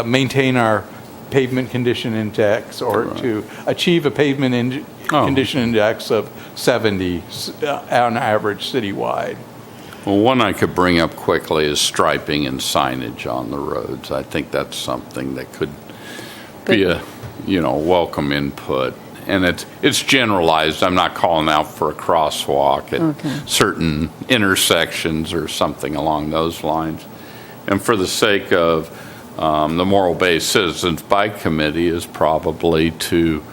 maintain our pavement condition index, or to achieve a pavement condition index of 70 on average citywide. Well, one I could bring up quickly is striping and signage on the roads. I think that's something that could be a, you know, welcome input. And it's generalized. I'm not calling out for a crosswalk at certain intersections or something along those lines. And for the sake of the Morro Bay Citizens Bike Committee is probably to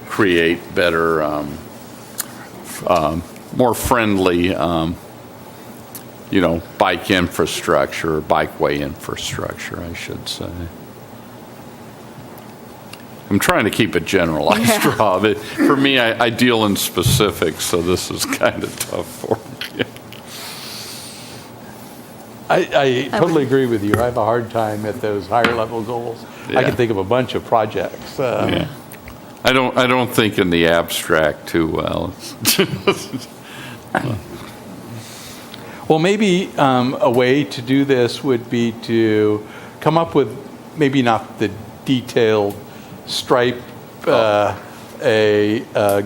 create better, more friendly, you know, bike infrastructure, bikeway infrastructure, I should say. I'm trying to keep it generalized, Rob. For me, I deal in specifics, so this is kind of tough for me. I totally agree with you. I have a hard time at those higher level goals. I Yeah. can think of a bunch of projects. Yeah. I don't think in the abstract too well. Well, maybe a way to do this would be to come up with, maybe not the detailed stripe, a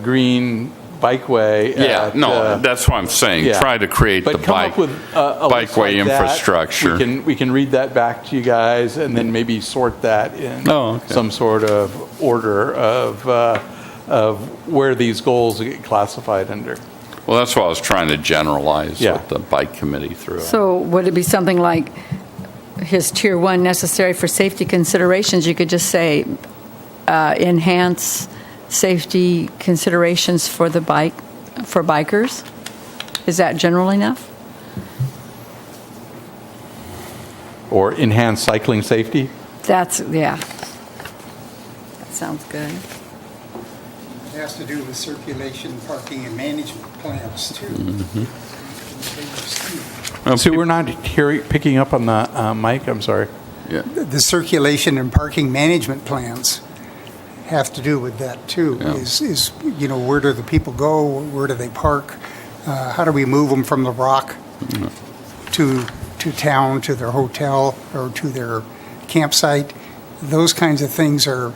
green bikeway. Yeah, no, that's what I'm saying. yeah. Try to create the But come up with a list bikeway like that. infrastructure. We can read that back to you guys, and then maybe sort that in some sort of order of where these goals get classified under. Well, that's what I was trying to generalize Yeah. with the bike committee through. So would it be something like his Tier 1 necessary for safety considerations? You could just say enhance safety considerations for the bikers? Is that general enough? Or enhance cycling safety? That sounds good. It has to do with circulation, parking, and management plans, too. So we're not picking up on the mic, I'm sorry. Yeah. The circulation and parking management plans have to do with that, too. Yeah. Is you know, where do the people go? Where do they park? How do we move them from the Rock to town, to their hotel, or to their campsite? Those kinds of things are,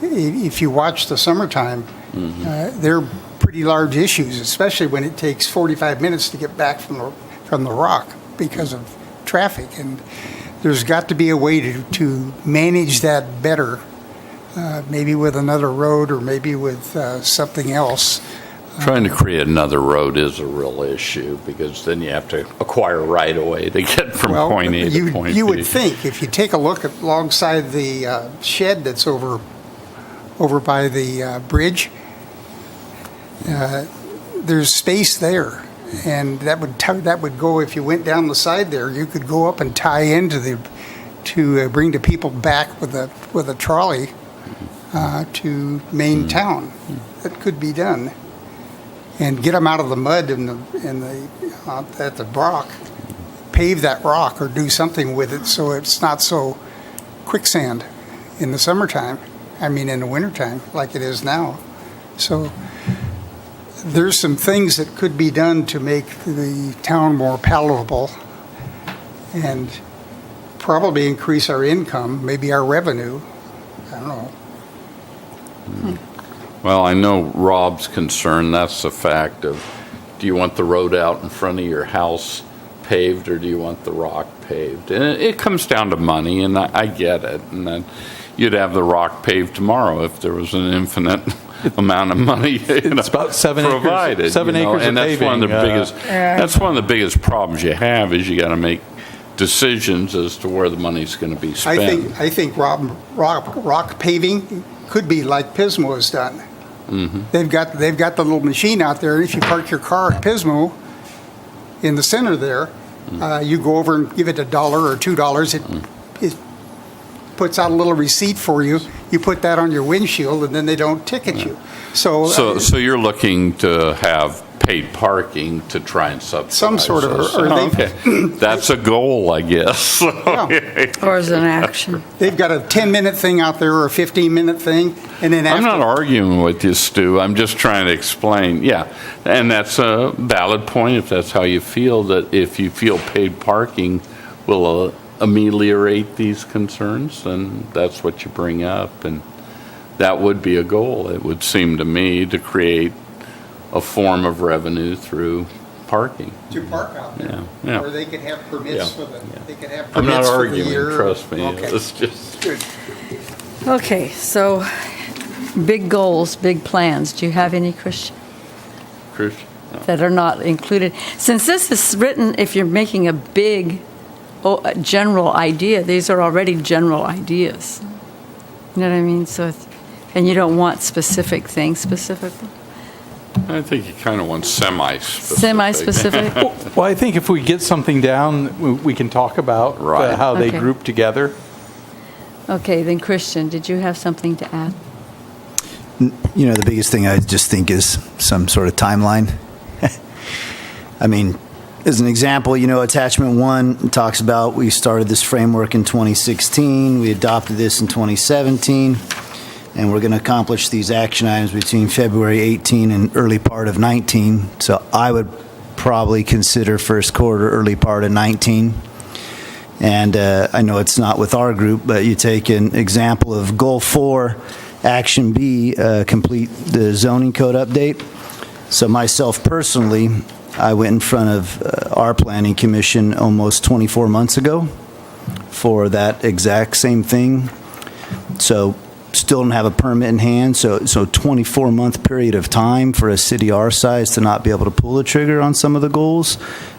if you watch the summertime, they're pretty large issues, especially when it takes 45 minutes to get back from the Rock because of traffic. And there's got to be a way to manage that better, maybe with another road or maybe with something else. Trying to create another road is a real issue, because then you have to acquire right of way to get from point A to point B. You would think, if you take a look at alongside the shed that's over by the bridge, there's space there, and that would go, if you went down the side there, you could go up and tie into to bring the people back with a trolley to main town. That could be done, and get them out of the mud at the rock, pave that rock or do something with it so it's not so quicksand in the summertime. I mean, in the wintertime, like it is now. So there's some things that could be done to make the town more palatable and probably increase our income, maybe our revenue. I don't know. Well, I know Rob's concern, that's the fact of, do you want the road out in front of your house paved, or do you want the rock paved? And it comes down to money, and I get it. And then you'd have the rock paved tomorrow if there was an infinite amount of money It's about 7 acres. provided. 7 acres and of that's one of the paving, biggest. That's one of the biggest problems you have, is you got to make decisions as to where the money's going to be spent. I think rock paving could be like Pismo has done. They've got the little machine out there, and if you park your car at Pismo in the center there, you go over and give it $1 or $2. It puts out a little receipt for you. You put that on your windshield, and then they don't ticket you. So you're looking to have paid parking to try and subsidize some sort of, this. or Okay. That's a goal, I guess. yeah, Or as an action. they've got a 10-minute thing out there or a 15-minute thing, and then I'm after. not arguing with you, Stu. I'm just trying to explain. Yeah, and that's a valid point if that's how you feel, that if you feel paid parking will ameliorate these concerns, then that's what you bring up. And that would be a goal, it would seem to me, to create a form of revenue through parking. To park out there. Yeah, yeah. Or they could have permits Yeah, for the, they could have I'm not permits for the arguing, year. trust me. Okay. It's just. Good. Okay, so big goals, big plans. Do you have any, Christian, Christian? that are not included? Since this is written, if you're making a big general idea, these are already general ideas. You know what I mean? And you don't want specific things specifically? I think you kind of want semi-specific. Semi-specific? Well, I think if we get something down, we can talk about Right. how they Okay. group together. Okay, then Christian, did you have something to add? You know, the biggest thing I just think is some sort of timeline. I mean, as an example, you know, attachment 1 talks about we started this framework in 2016, we adopted this in 2017, and we're going to accomplish these action items between February 18 and early part of 19. So I would probably consider first quarter, early part of 19. And I know it's not with our group, but you take an example of Goal 4, Action B, complete the zoning code update. So myself personally, I went in front of our planning commission almost 24 months ago for that exact same thing. So still don't have a permit in hand, so 24-month period of time for a city our size to not be able to pull the trigger on some of the goals.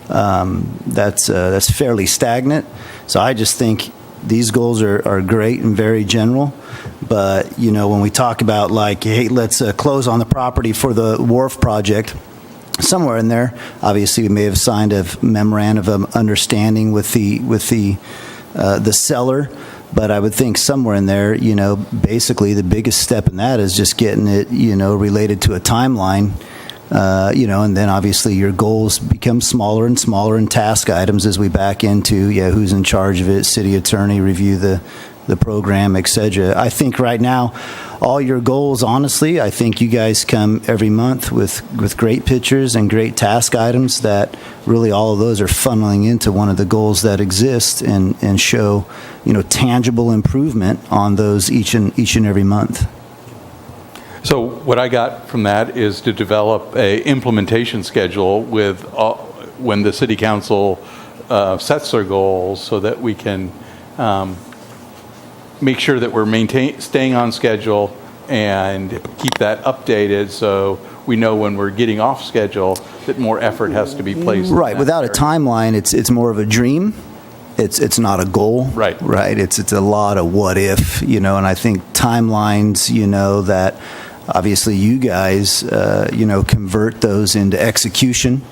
That's fairly stagnant. So I just think these goals are great and very general. But, you know, when we talk about like, hey, let's close on the property for the wharf project, somewhere in there, obviously we may have signed a memorandum of understanding with the seller. But I would think somewhere in there, you know, basically the biggest step in that is just getting it, you know, related to a timeline, you know, and then obviously your goals become smaller and smaller and task items as we back into, who's in charge of it, city attorney, review the program, et cetera. I think right now, all your goals, honestly, I think you guys come every month with great pictures and great task items that really all of those are funneling into one of the goals that exist and show, you know, tangible improvement on those each and every month. So what I got from that is to develop a implementation schedule with when the city council sets their goals, so that we can make sure that we're staying on schedule and keep that updated, so we know when we're getting off schedule that more effort has to be placed. in Right. that Without a area. timeline, it's more of a dream. It's not a goal. Right. Right. It's a lot of what if, you know, and I think timelines, you know, that obviously you guys, you know, convert those into execution.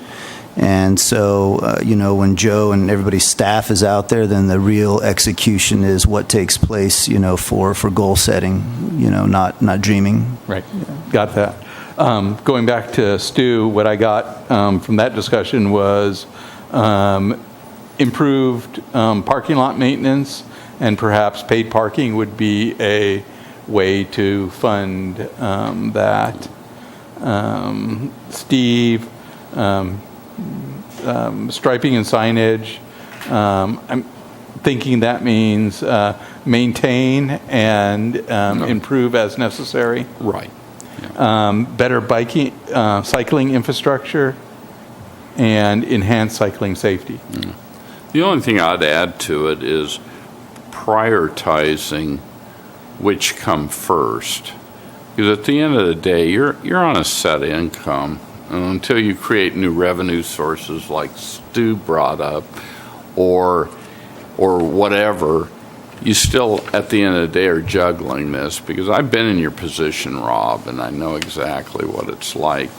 And so, you know, when Joe and everybody's staff is out there, then the real execution is what takes place, you know, for goal setting, you know, not dreaming. Right, got that. Going back to Stu, what I got from that discussion was improved parking lot maintenance, and perhaps paid parking would be a way to fund that. Steve, striping and signage. thinking that means maintain and improve as necessary. Right. Better biking, cycling infrastructure, and enhance cycling safety. The only thing I'd add to it is prioritizing which come first. Because at the end of the day, you're on a set income, and until you create new revenue sources like Stu brought up, or whatever, you still, at the end of the day, are juggling this. Because I've been in your position, Rob, and I know exactly what it's like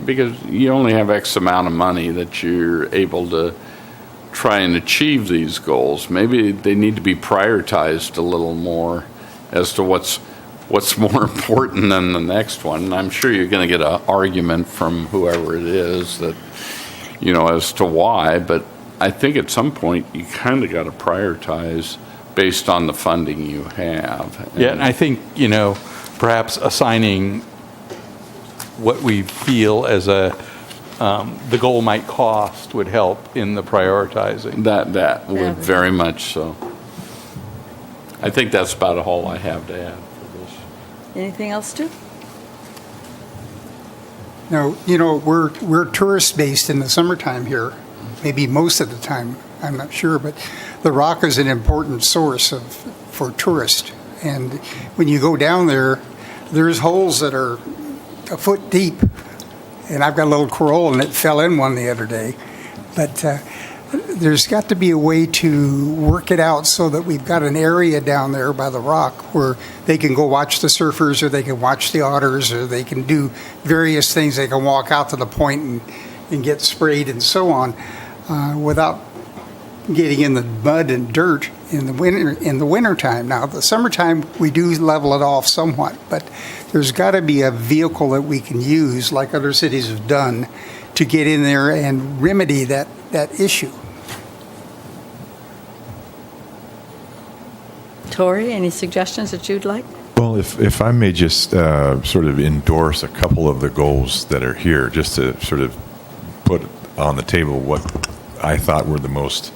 because you only have X amount of money that you're able to try and achieve these goals. Maybe they need to be prioritized a little more as to what's more important than the next one. And I'm sure you're going to get an argument from whoever it is that, as to why, but I think at some point you kind of got to prioritize based on the funding you have. And I think, perhaps assigning what we feel as the goal might cost would help in the prioritizing. That would very much so. I think that's about all I have to add for this. Anything else, Stu? No, we're tourist-based in the summertime here, maybe most of the time, I'm not sure, but the Rock is an important source for tourists. And when you go down there, there's holes that are a foot deep. And I've got a little Corolla and it fell in one the other day. But there's got to be a way to work it out so that we've got an area down there by the Rock where they can go watch the surfers, or they can watch the otters, or they can do various things. They can walk out to the point and get sprayed and so on without getting in the mud and dirt in the wintertime. Now, the summertime, we do level it off somewhat, but there's got to be a vehicle that we can use, like other cities have done, to get in there and remedy that issue. Tori, any suggestions that you'd like? Well, if I may just sort of endorse a couple of the goals that are here, just to sort of put on the table what I thought were the most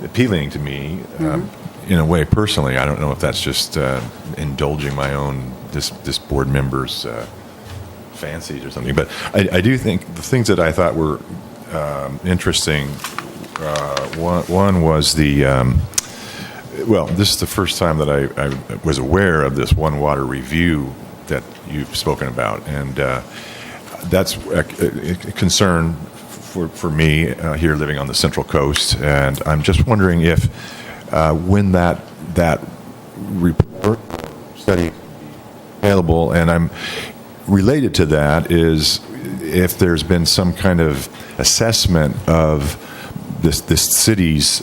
appealing to me, in a way personally. I don't know if that's just indulging my own this board member's fancies or something, but I do think the things that I thought were interesting. One was this is the first time that I was aware of this One Water review that you've spoken about, and that's a concern for me here living on the Central Coast. And I'm just wondering if when that report study available, and I'm related to that, is if there's been some kind of assessment of this city's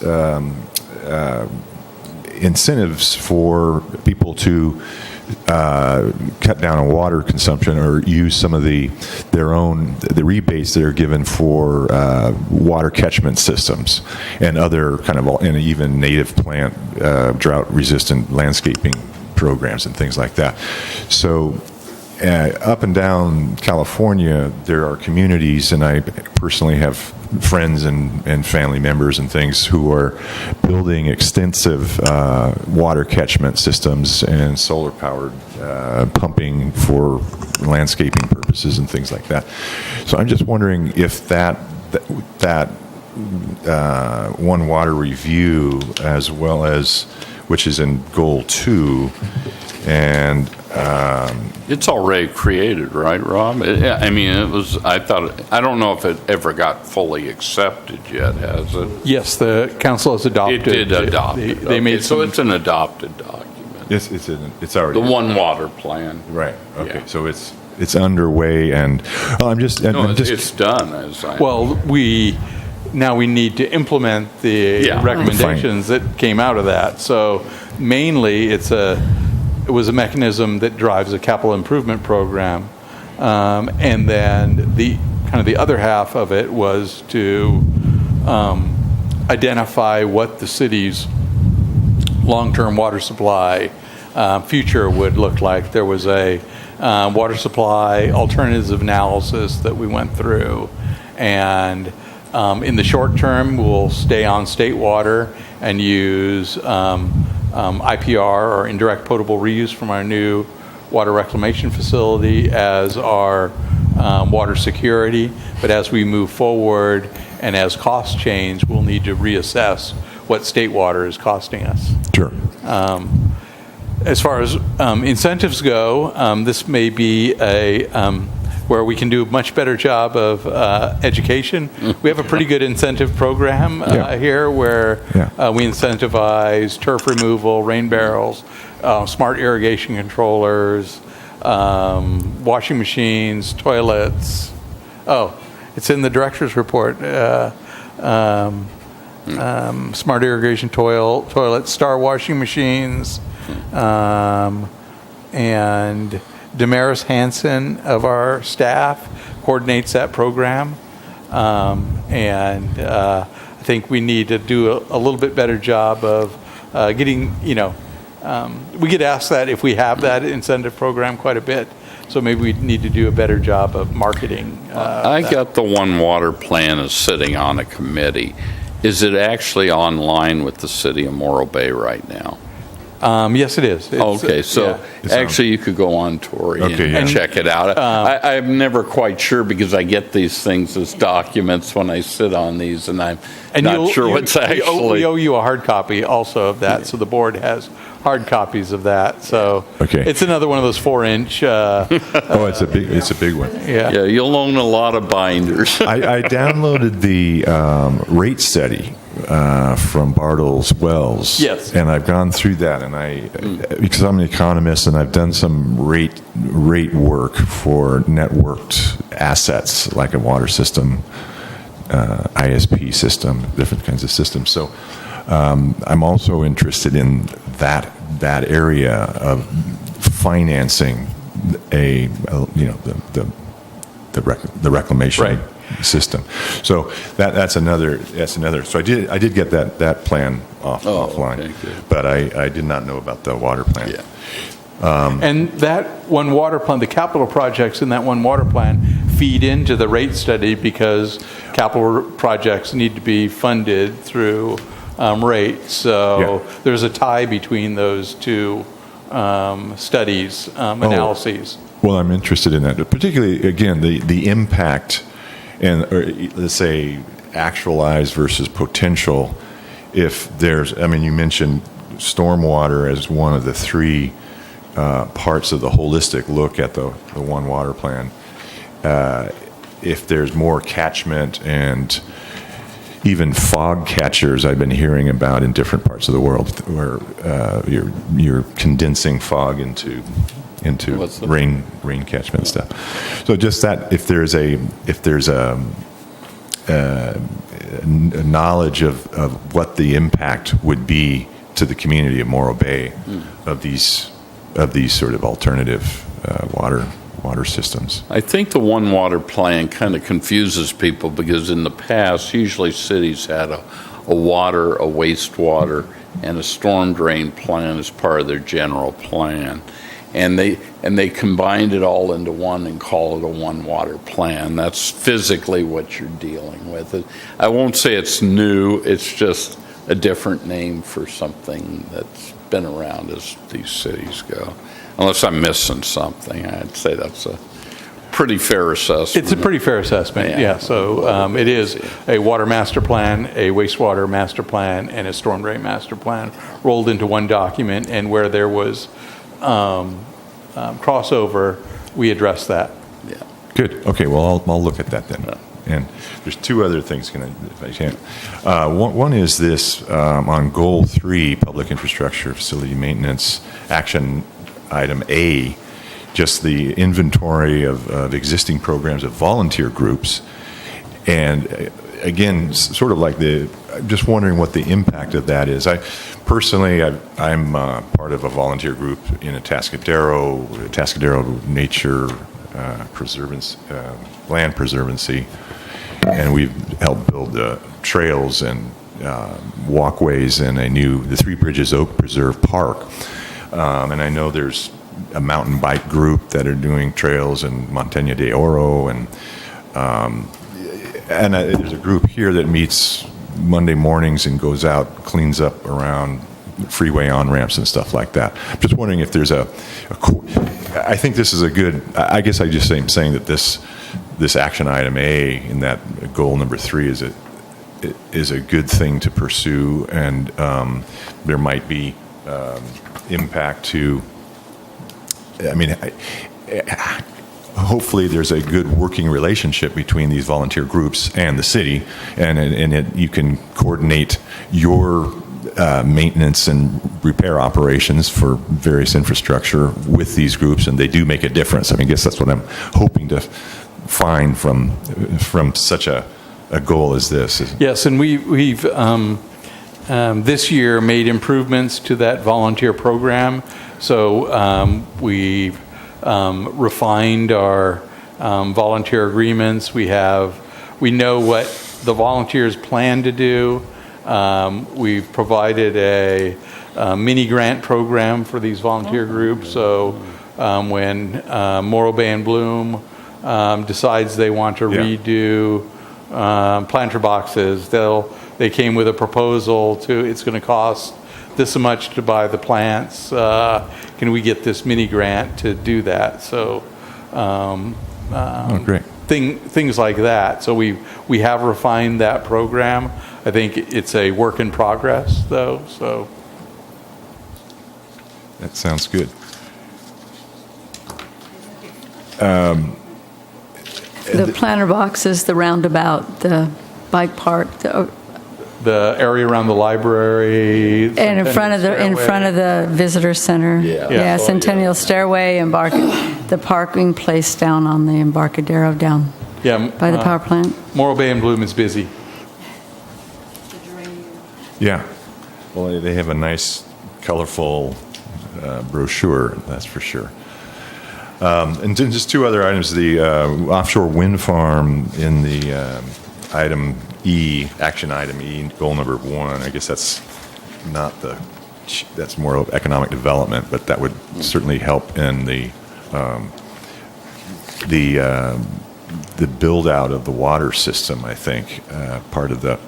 incentives for people to cut down on water consumption, or use some of the rebates that are given for water catchment systems and other kind of, and even native plant drought resistant landscaping programs and things like that. So up and down California, there are communities, and I personally have friends and family members and things who are building extensive water catchment systems and solar-powered pumping for landscaping purposes and things like that. So I'm just wondering if that One Water review, as well as, which is in Goal 2, and It's already created, right, Rob? I mean, I don't know if it ever got fully accepted yet, has it? Yes, the council has adopted. It did adopt it. They made so some, it's an adopted document. it's already The One Water plan. right. Okay, Yeah. so it's underway, and It's done, as I. well, we need to implement the Yeah. recommendations that came out of that. So mainly, it was a mechanism that drives a capital improvement program, and then the other half of it was to identify what the city's long-term water supply future would look like. There was a water supply alternatives analysis that we went through, and In the short term, we'll stay on state water and use IPR, or indirect potable reuse, from our new water reclamation facility as our water security. But as we move forward and as costs change, we'll need to reassess what state water is costing us. Sure. As far as incentives go, this may be where we can do a much better job of education. We have a pretty good incentive program here where we incentivize turf removal, rain barrels, smart irrigation controllers, washing machines, toilets. Oh, it's in the director's report. Smart irrigation toilets, star washing machines, and Damaris Hansen of our staff coordinates that program. And I think we need to do a little bit better job of getting, we get asked that if we have that incentive program quite a bit. So maybe we need to do a better job of marketing. I got the One Water plan is sitting on a committee. Is it actually online with the city of Morro Bay right now? Yes, it is. Okay, so actually you could go on Tory and check it out. I'm never quite sure because I get these things as documents when I sit on these, and I'm not sure what's actually. We owe you a hard copy also of that, so the board has hard copies of that. So it's another one of those 4-inch. It's a big one. Yeah, you'll own a lot of binders. I downloaded the rate study from Bartles Wells. Yes. And I've gone through that, and because I'm an economist, and I've done some rate work for networked assets like a water system, ISP system, different kinds of systems. So I'm also interested in that area of financing the reclamation system. So that's another. So I did get that plan offline, okay, but I did not know about the water plan. Yeah. And that one water plan, the capital projects in that one water plan feed into the rate study because capital projects need to be funded through rates. So there's a tie between those two studies, analyses. Well, I'm interested in that, particularly, again, the impact and, let's say, actualized versus potential. If there's, you mentioned stormwater as one of the three parts of the holistic look at the One Water plan. If there's more catchment and even fog catchers I've been hearing about in different parts of the world where you're condensing fog into rain catchment stuff. So just that if there's a knowledge of what the impact would be to the community of Morro Bay of these sort of alternative water systems. I think the One Water plan kind of confuses people because in the past, usually cities had a water, a wastewater, and a storm drain plan as part of their general plan. And they combined it all into one and call it a One Water plan. That's physically what you're dealing with. I won't say it's new, it's just a different name for something that's been around as these cities go. Unless I'm missing something, I'd say that's a pretty fair assessment. It's a pretty fair assessment, yeah. So it is a water master plan, a wastewater master plan, and a storm drain master plan rolled into one document, and where there was crossover, we addressed that. Yeah. Good. Okay. Well, I'll look at that then. And there's two other things, if I can. One is this on Goal 3, Public Infrastructure Facility Maintenance, Action Item A, just the inventory of existing programs of volunteer groups. And again, sort of like I'm just wondering what the impact of that is. I'm part of a volunteer group in Atascadero Nature Land Preservancy, and we've helped build trails and walkways in the Three Bridges Oak Preserve Park. And I know there's a mountain bike group that are doing trails in Montaña de Oro, and And there's a group here that meets Monday mornings and goes out, cleans up around freeway on-ramps and stuff like that. I'm just wondering if there's I think this is a good, I guess I just am saying that this action item A in that goal number 3 is a good thing to pursue, and there might be impact to, I mean, hopefully there's a good working relationship between these volunteer groups and the city, and you can coordinate your maintenance and repair operations for various infrastructure with these groups, and they do make a difference. I mean, I guess that's what I'm hoping to find from such a goal as this. Yes, and we've this year made improvements to that volunteer program. So we've refined our volunteer agreements. We know what the volunteers plan to do. We've provided a mini grant program for these volunteer groups. So when Morro Bay and Bloom decides they want to redo planter boxes, they came with a proposal it's going to cost this much to buy the plants. Can we get this mini grant to do that? So great. Things like that. So we have refined that program. I think it's a work in progress, though. So that sounds good. The planter boxes, the roundabout, the bike park, the area around the library, and in front of the visitor center. Yeah. Centennial Stairway, the parking place down on the Embarcadero down by the power plant. Morro Bay and Bloom is busy. Yeah. Well, they have a nice, colorful brochure, that's for sure. And then just 2 other items. The offshore wind farm in the item E, action item E, goal number 1. I guess that's more of economic development, but that would certainly help in the build out of the water system. I think part of the.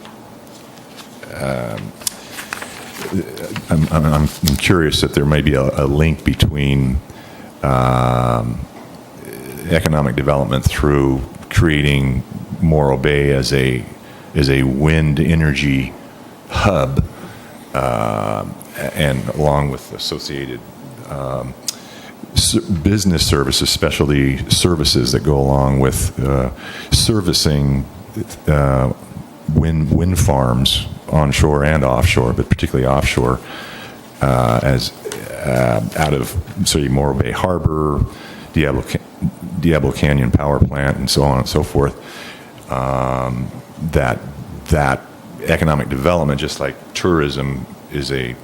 I'm curious that there may be a link between economic development through creating Morro Bay as a wind energy hub, and along with associated business services, specialty services that go along with servicing wind farms onshore and offshore, but particularly offshore, as out of Morro Bay Harbor, Diablo Canyon Power Plant, and so on and so forth. That economic development, just like tourism, is a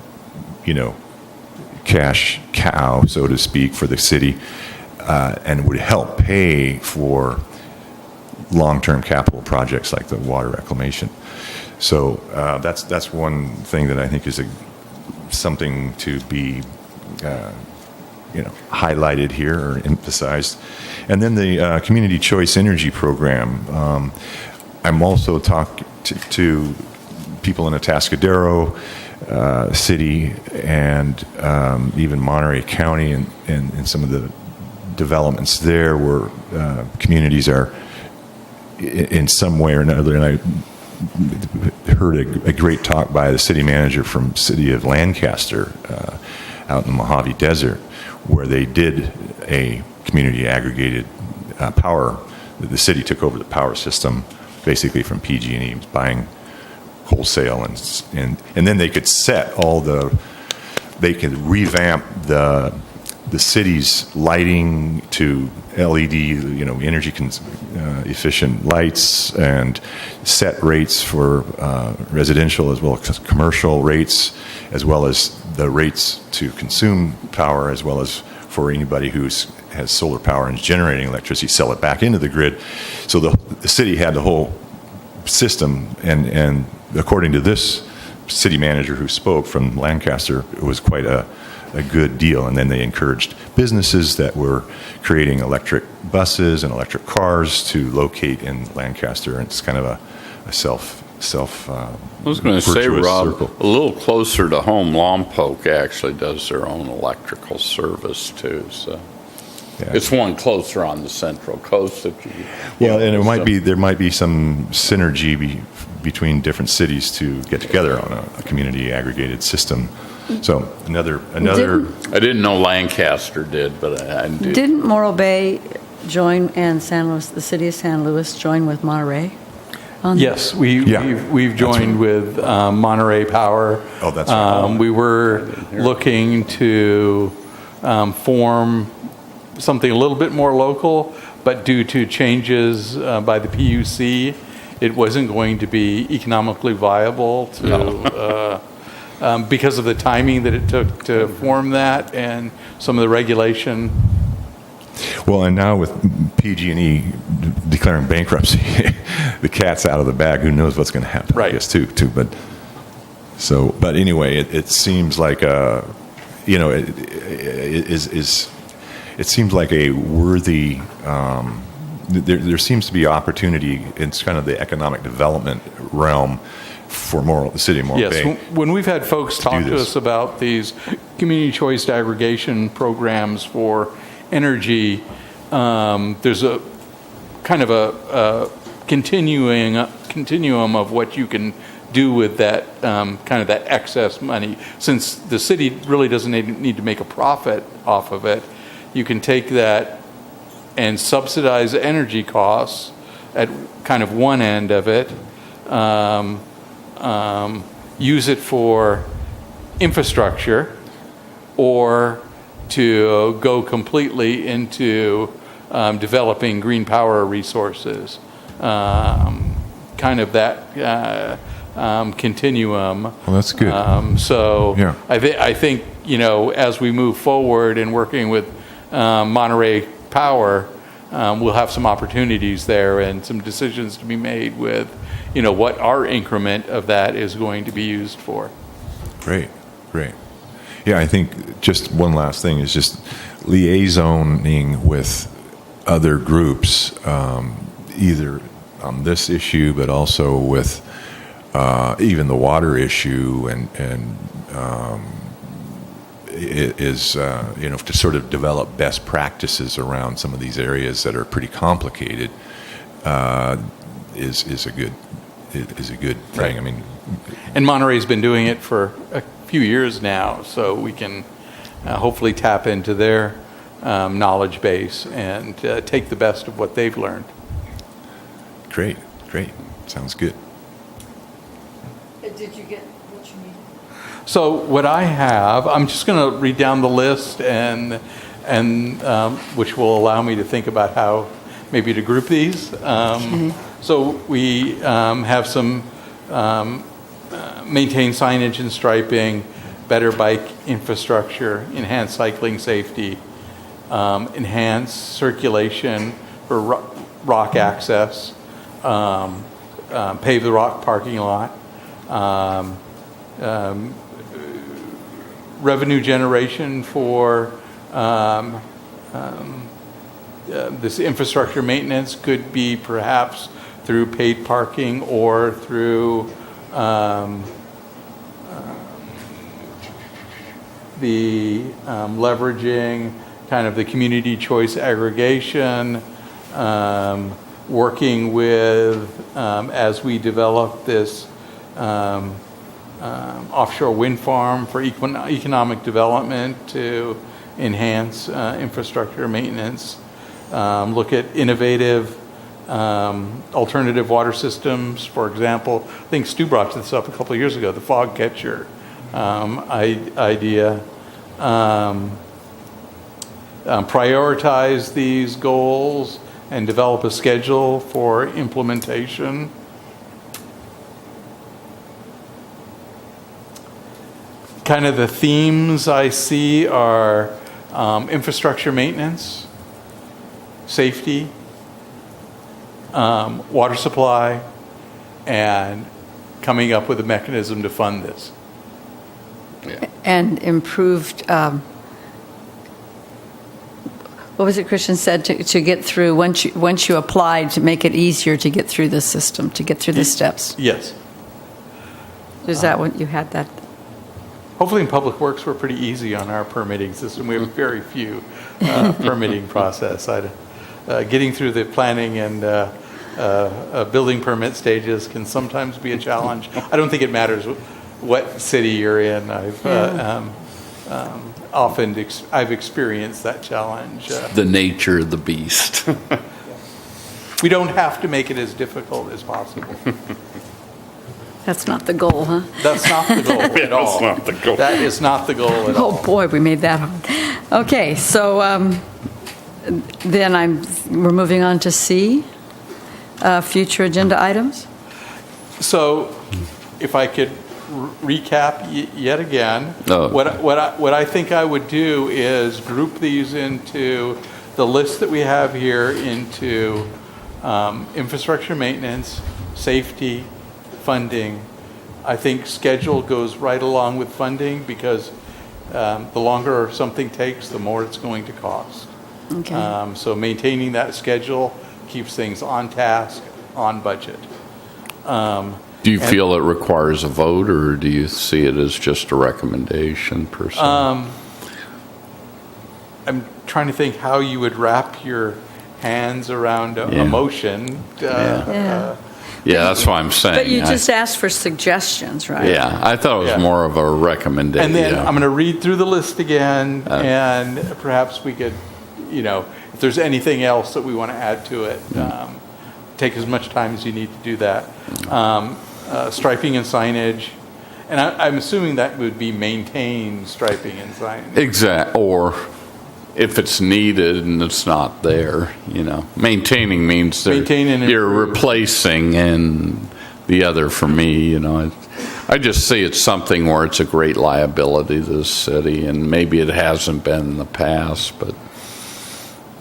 cash cow, so to speak, for the city, and would help pay for long-term capital projects like the water reclamation. So that's one thing that I think is something to be highlighted here or emphasized. And then the Community Choice Energy Program. I'm also talking to people in Atascadero City and even Monterey County and some of the developments there where communities are in some way or another. And I heard a great talk by the city manager from city of Lancaster out in the Mojave Desert, where they did a community aggregated power. The city took over the power system basically from PG&E, buying wholesale, and then they could they could revamp the city's lighting to LED, energy efficient lights, and set rates for residential as well as commercial rates, as well as the rates to consume power, as well as for anybody who has solar power and is generating electricity, sell it back into the grid. So the city had the whole system, and according to this city manager who spoke from Lancaster, it was quite a good deal. And then they encouraged businesses that were creating electric buses and electric cars to locate in Lancaster, and it's kind of a self. I was going to say, virtuous Rob, circle. a little closer to home, Lompoc actually does their own electrical service too, so. Yeah. It's one closer on the Central Coast that you. Well, and there might be some synergy between different cities to get together on a community aggregated system. So another. I didn't know Lancaster did, but I did. Didn't Morro Bay join and San Luis, the city of San Luis, join with Monterey? on this? Yes, Yeah. we've joined with Monterey Power. Oh, that's right. We were looking to form something a little bit more local, but due to changes by the PUC, it wasn't going to be economically viable to, because of the timing that it took to form that and some of the regulation. Well, and now with PG&E declaring bankruptcy, the cat's out of the bag. Who knows what's going to happen? Right. I guess too. But anyway, it seems like it seems like a worthy. There seems to be opportunity in kind of the economic development realm for the city of Morro Bay. Yes, when we've had folks talk to us about these community choice aggregation programs for energy, there's a kind of a continuum of what you can do with that kind of that excess money. Since the city really doesn't need to make a profit off of it, you can take that and subsidize energy costs at kind of one end of it, use it for infrastructure, or to go completely into developing green power resources. Kind of that continuum. Well, that's good. So Yeah. I think, as we move forward and working with Monterey Power, we'll have some opportunities there and some decisions to be made with, what our increment of that is going to be used for. Great. Yeah, I think just one last thing is just liaisoning with other groups, either on this issue, but also with even the water issue, and it is to sort of develop best practices around some of these areas that are pretty complicated is a good thing. I mean, And Monterey's been doing it for a few years now, so we can hopefully tap into their knowledge base and take the best of what they've learned. great. Sounds good. Did you get what you needed? So what I have, I'm just going to read down the list, and which will allow me to think about how maybe to group these. So we have some maintain signage and striping, better bike infrastructure, enhance cycling safety, enhance circulation for rock access, pave the rock parking lot, revenue generation for this infrastructure maintenance could be perhaps through paid parking or through the leveraging kind of the community choice aggregation, working with, as we develop this offshore wind farm for economic development to enhance infrastructure maintenance, look at innovative alternative water systems. For example, I think Stu brought this up a couple of years ago, the fog catcher idea. Prioritize these goals and develop a schedule for implementation. Kind of the themes I see are infrastructure maintenance, safety, water supply, and coming up with a mechanism to fund this. And improved what was it Christian said, to get through, once you applied, to make it easier to get through the system, to get through the steps? Yes. Is that what you had that? Hopefully in Public Works, we're pretty easy on our permitting system. We have very few permitting process. Getting through the planning and building permit stages can sometimes be a challenge. I don't think it matters what city you're in. I've experienced that challenge. The nature of the beast. We don't have to make it as difficult as possible. That's not the goal, huh? That's not the goal at all. That's not the goal. That is not the goal at all. Oh, boy, we made that hard. Okay, so then we're moving on to C, future agenda items. So, if I could recap yet again, Oh. what I think I would do is group these into the list that we have here into infrastructure maintenance, safety, funding. I think schedule goes right along with funding because the longer something takes, the more it's going to cost. Okay. So maintaining that schedule keeps things on task, on budget. Do you feel it requires a vote, or do you see it as just a recommendation per se? I'm trying to think how you would wrap your hands around a Yeah. motion. Yeah. Yeah, that's what I'm saying. But you I- just asked for suggestions, right? Yeah, I thought it was Yeah. more of a recommendation. And then I'm going to read through the list again, and perhaps we could, if there's anything else that we want to add to it, take as much time as you need to do that. Striping and signage, and I'm assuming that would be maintain striping and signage. Or if it's needed and it's not there, maintaining means that Maintain and you're improve. replacing, and the other for me, I just see it's something where it's a great liability to the city, and maybe it hasn't been in the past, but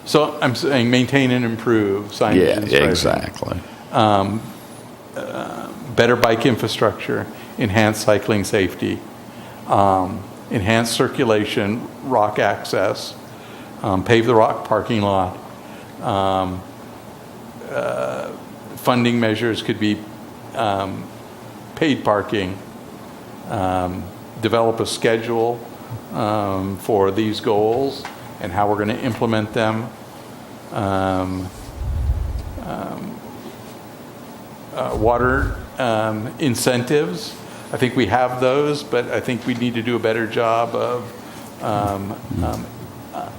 So I'm saying maintain and improve signage yeah, and striping. exactly. Better bike infrastructure, enhanced cycling safety, enhanced circulation, rock access, pave the rock parking lot. Funding measures could be paid parking, develop a schedule for these goals and how we're going to implement them. Water incentives, I think we have those, but I think we need to do a better job of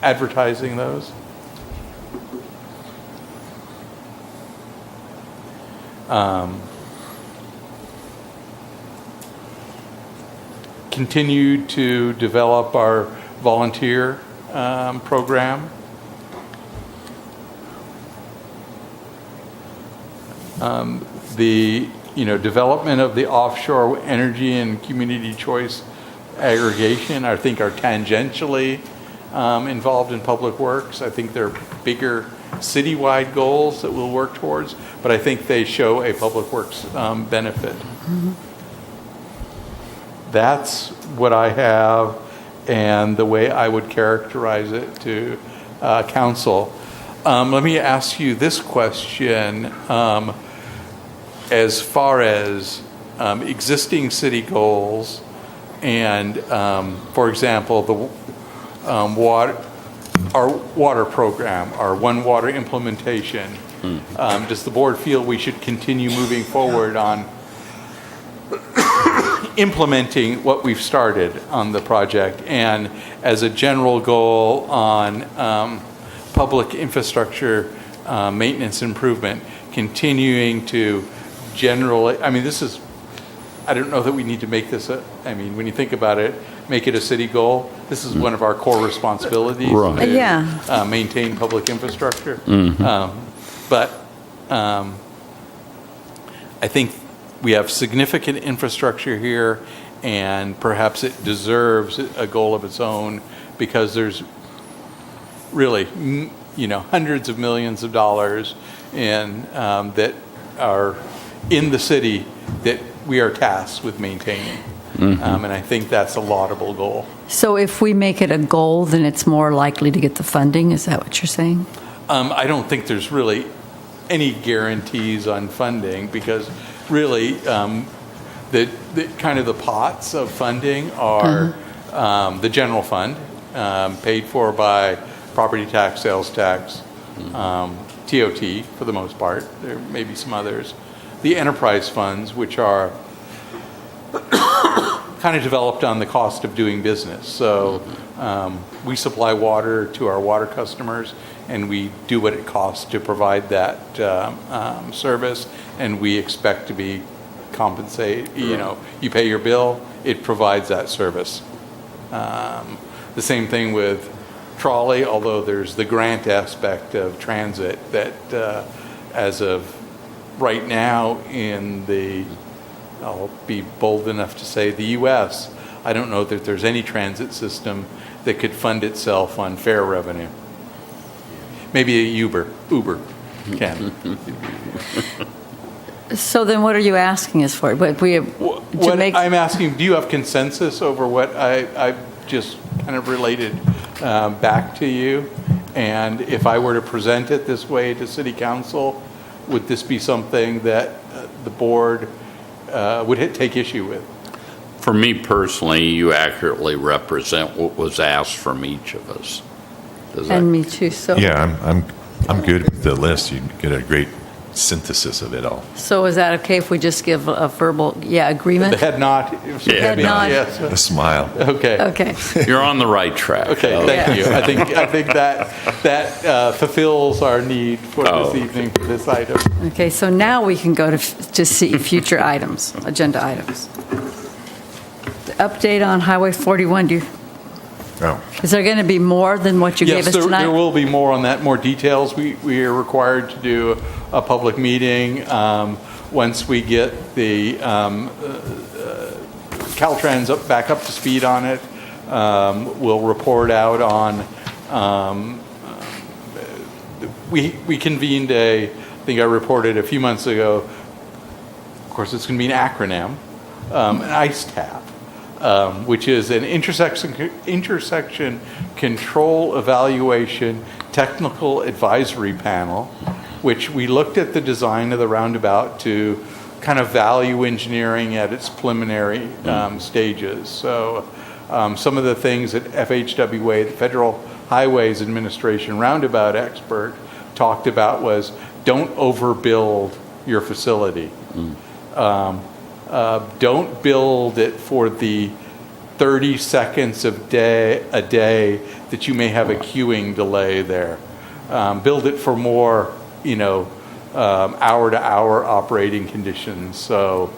advertising those. Continue to develop our volunteer program. The development of the offshore energy and community choice aggregation, I think, are tangentially involved in public works. I think they're bigger citywide goals that we'll work towards, but I think they show a public works benefit. Mm-hmm. That's what I have and the way I would characterize it to council. Let me ask you this question. As far as existing city goals and, for example, our water program, our One Water implementation, does the board feel we should continue moving forward on implementing what we've started on the project? And as a general goal on public infrastructure maintenance improvement, continuing to generally, I don't know that we need to make this when you think about it, make it a city goal. This is one of our core responsibilities. Right. To, Yeah. maintain public infrastructure. But I think we have significant infrastructure here, and perhaps it deserves a goal of its own because there's really, hundreds of millions of dollars in that are in the city that we are tasked with maintaining. And I think that's a laudable goal. So if we make it a goal, then it's more likely to get the funding? Is that what you're saying? I don't think there's really any guarantees on funding because really the kind of the pots of funding are the general fund, paid for by property tax, sales tax, TOT for the most part. There may be some others. The enterprise funds, which are kind of developed on the cost of doing business. So we supply water to our water customers, and we do what it costs to provide that service, and we expect to be compensated. You know, you pay your bill, it provides that service. The same thing with trolley, although there's the grant aspect of transit that as of right now in the, I'll be bold enough to say the U.S., I don't know that there's any transit system that could fund itself on fare revenue. Maybe a Uber can. So then what are you asking us for? But we What I'm asking, do you have consensus over what I just kind of related back to you? And if I were to present it this way to City Council, would this be something that the board would take issue with? For me personally, you accurately represent what was asked from each of us. Does that- And me too, so. Yeah, I'm good with the list. You get a great synthesis of it all. So is that okay if we just give a verbal, agreement? The head nod? Head nod. Yes. A smile. Okay. Okay. You're on the right track. Okay, thank you. I think that fulfills our need for Oh. this evening for this item. Okay, so now we can go to see future items, agenda items. The update on Highway 41, Oh, is there going to be more than what you gave us Yes, tonight? there will be more on that, more details. We are required to do a public meeting once we get the Caltrans back up to speed on it. We'll report out on, we convened I think I reported a few months ago, of course it's going to be an acronym, an ICETAP. Which is an intersection control evaluation technical advisory panel, which we looked at the design of the roundabout to kind of value engineering at its preliminary stages. So some of the things that FHWA, the Federal Highways Administration roundabout expert, talked about was don't overbuild your facility. Don't build it for the 30 seconds a day that you may have a queuing delay there. Build it for more, hour-to-hour operating conditions. So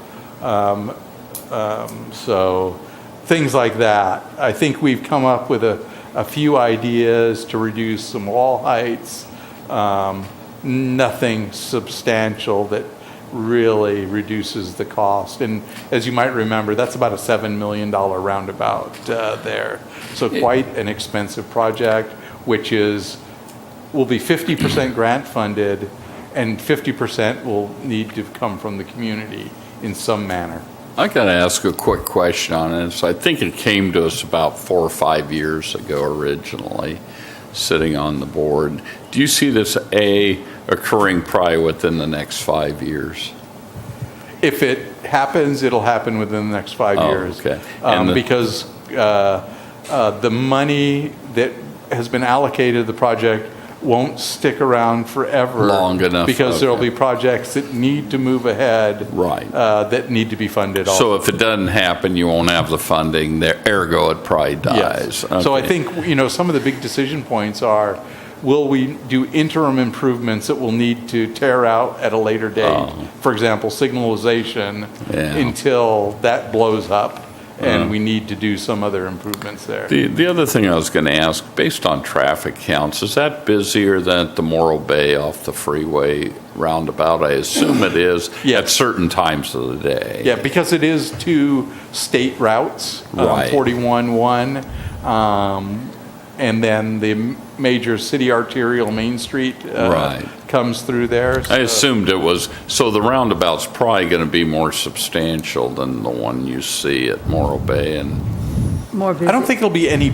things like that. I think we've come up with a few ideas to reduce some wall heights. Nothing substantial that really reduces the cost. And as you might remember, that's about a $7 million roundabout there. So quite an expensive project, which will be 50% grant funded and 50% will need to come from the community in some manner. I got to ask a quick question on this. I think it came to us about 4 or 5 years ago originally, sitting on the board. Do you see this occurring probably within the next 5 years? If it happens, it'll happen within the next 5 years. Okay. Because the money that has been allocated to the project won't stick around forever. Long enough, Because there'll okay. be projects that need to move ahead. Right. That need to be funded also. So if it doesn't happen, you won't have the funding there, ergo it probably dies. Yes. So I Okay. think, some of the big decision points are, will we do interim improvements that we'll need to tear out at a later date? Oh. For example, signalization Yeah. until that blows up and we need to do some other improvements there. The other thing I was going to ask, based on traffic counts, is that busier than at the Morro Bay off the freeway roundabout? I assume it is Yes. at certain times of the day. Yeah, because it is two state routes, Right. 41-1, and then the major city arterial Main Street Right. comes through there. I so- assumed it was, so the roundabout's probably going to be more substantial than the one you see at Morro Bay and, More busy. I don't think it'll be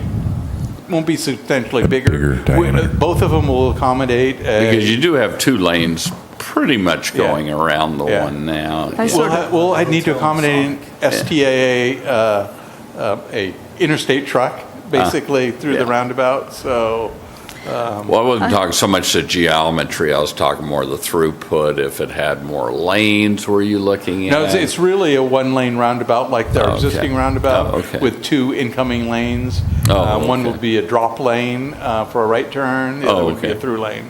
won't be substantially bigger. bigger diameter. Both of them will accommodate. because you do have 2 lanes pretty much Yeah. going around the Yeah. one now. I sort of- We'll need to accommodate an STAA, a interstate truck, basically, through the yeah. roundabout, so. Well, I wasn't talking so much the geometry, I was talking more the throughput, if it had more lanes, were you looking at? No, it's really a one-lane roundabout, like their Oh, okay. existing roundabout, Oh, okay. with 2 incoming lanes. Oh, One okay. will be a drop lane for a right turn, the Oh, other would be a okay. through lane.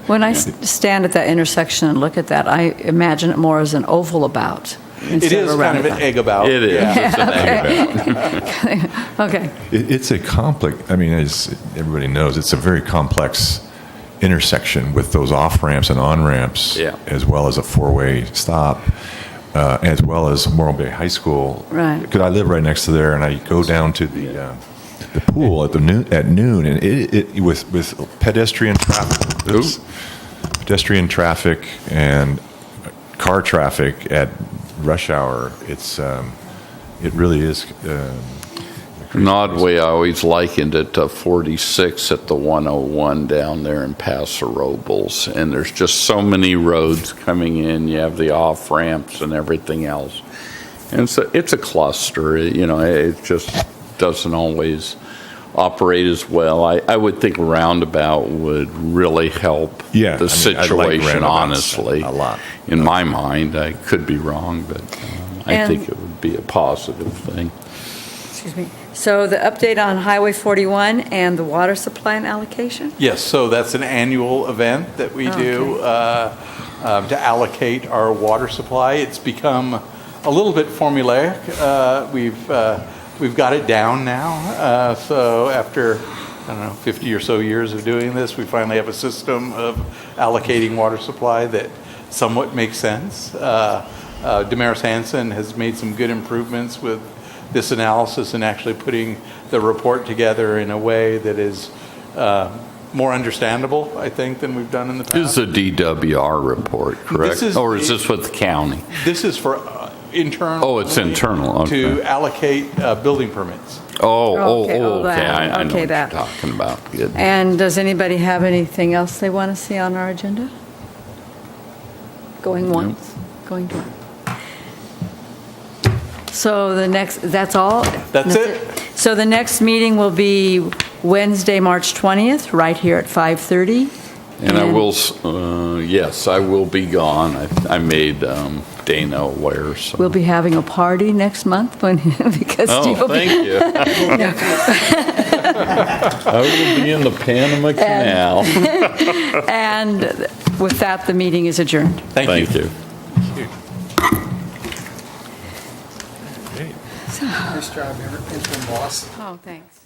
When I stand at that intersection and look at that, I imagine it more as an oval about It instead is of a kind of an roundabout. egg about. It is. yeah. It's an egg. Okay. It's a complex, I mean, as everybody knows, it's a very complex intersection with those off-ramps and on-ramps, Yeah. as well as a 4-way stop, as well as Morro Bay High School. Right. Because I live right next to there, and I go down to the pool at noon, and it with pedestrian traffic, oops, pedestrian traffic and car traffic at rush hour. It really is. An odd way, I always likened it to 46 at the 101 down there in Paso Robles. And there's just so many roads coming in. You have the off ramps and everything else. And so it's a cluster, it just doesn't always operate as well. I would think roundabout would really help Yeah, the I mean, I like situation, roundabouts honestly. a lot. In my mind, I could be wrong, but I And- think it would be a positive thing. Excuse me. So the update on Highway 41 and the water supply and allocation? Yes, so that's an annual event that we do to allocate our water supply. It's become a little bit formulaic. We've got it down now. So after, 50 or so years of doing this, we finally have a system of allocating water supply that somewhat makes sense. Damaris Hansen has made some good improvements with this analysis and actually putting the report together in a way that is more understandable, I think, than we've done in the past. This is a DWR report, correct? Or is this with the county? This is for internal. Oh, it's internal, okay. To allocate building permits. Okay, oh, okay. that. I know Okay, what that. you're talking about. Good. And does anybody have anything else they want to see on our agenda? Going once, going twice. So that's all? That's it. So the next meeting will be Wednesday, March 20th, right here at 5:30. And I will, yes, I will be gone. I made Dana aware, so. We'll be having a party next month because Steve Oh, will be. thank you. I will be in the Panama Canal. And with that, the meeting is adjourned. Thank you. Thank you. Nice job, interim boss. Oh, thanks.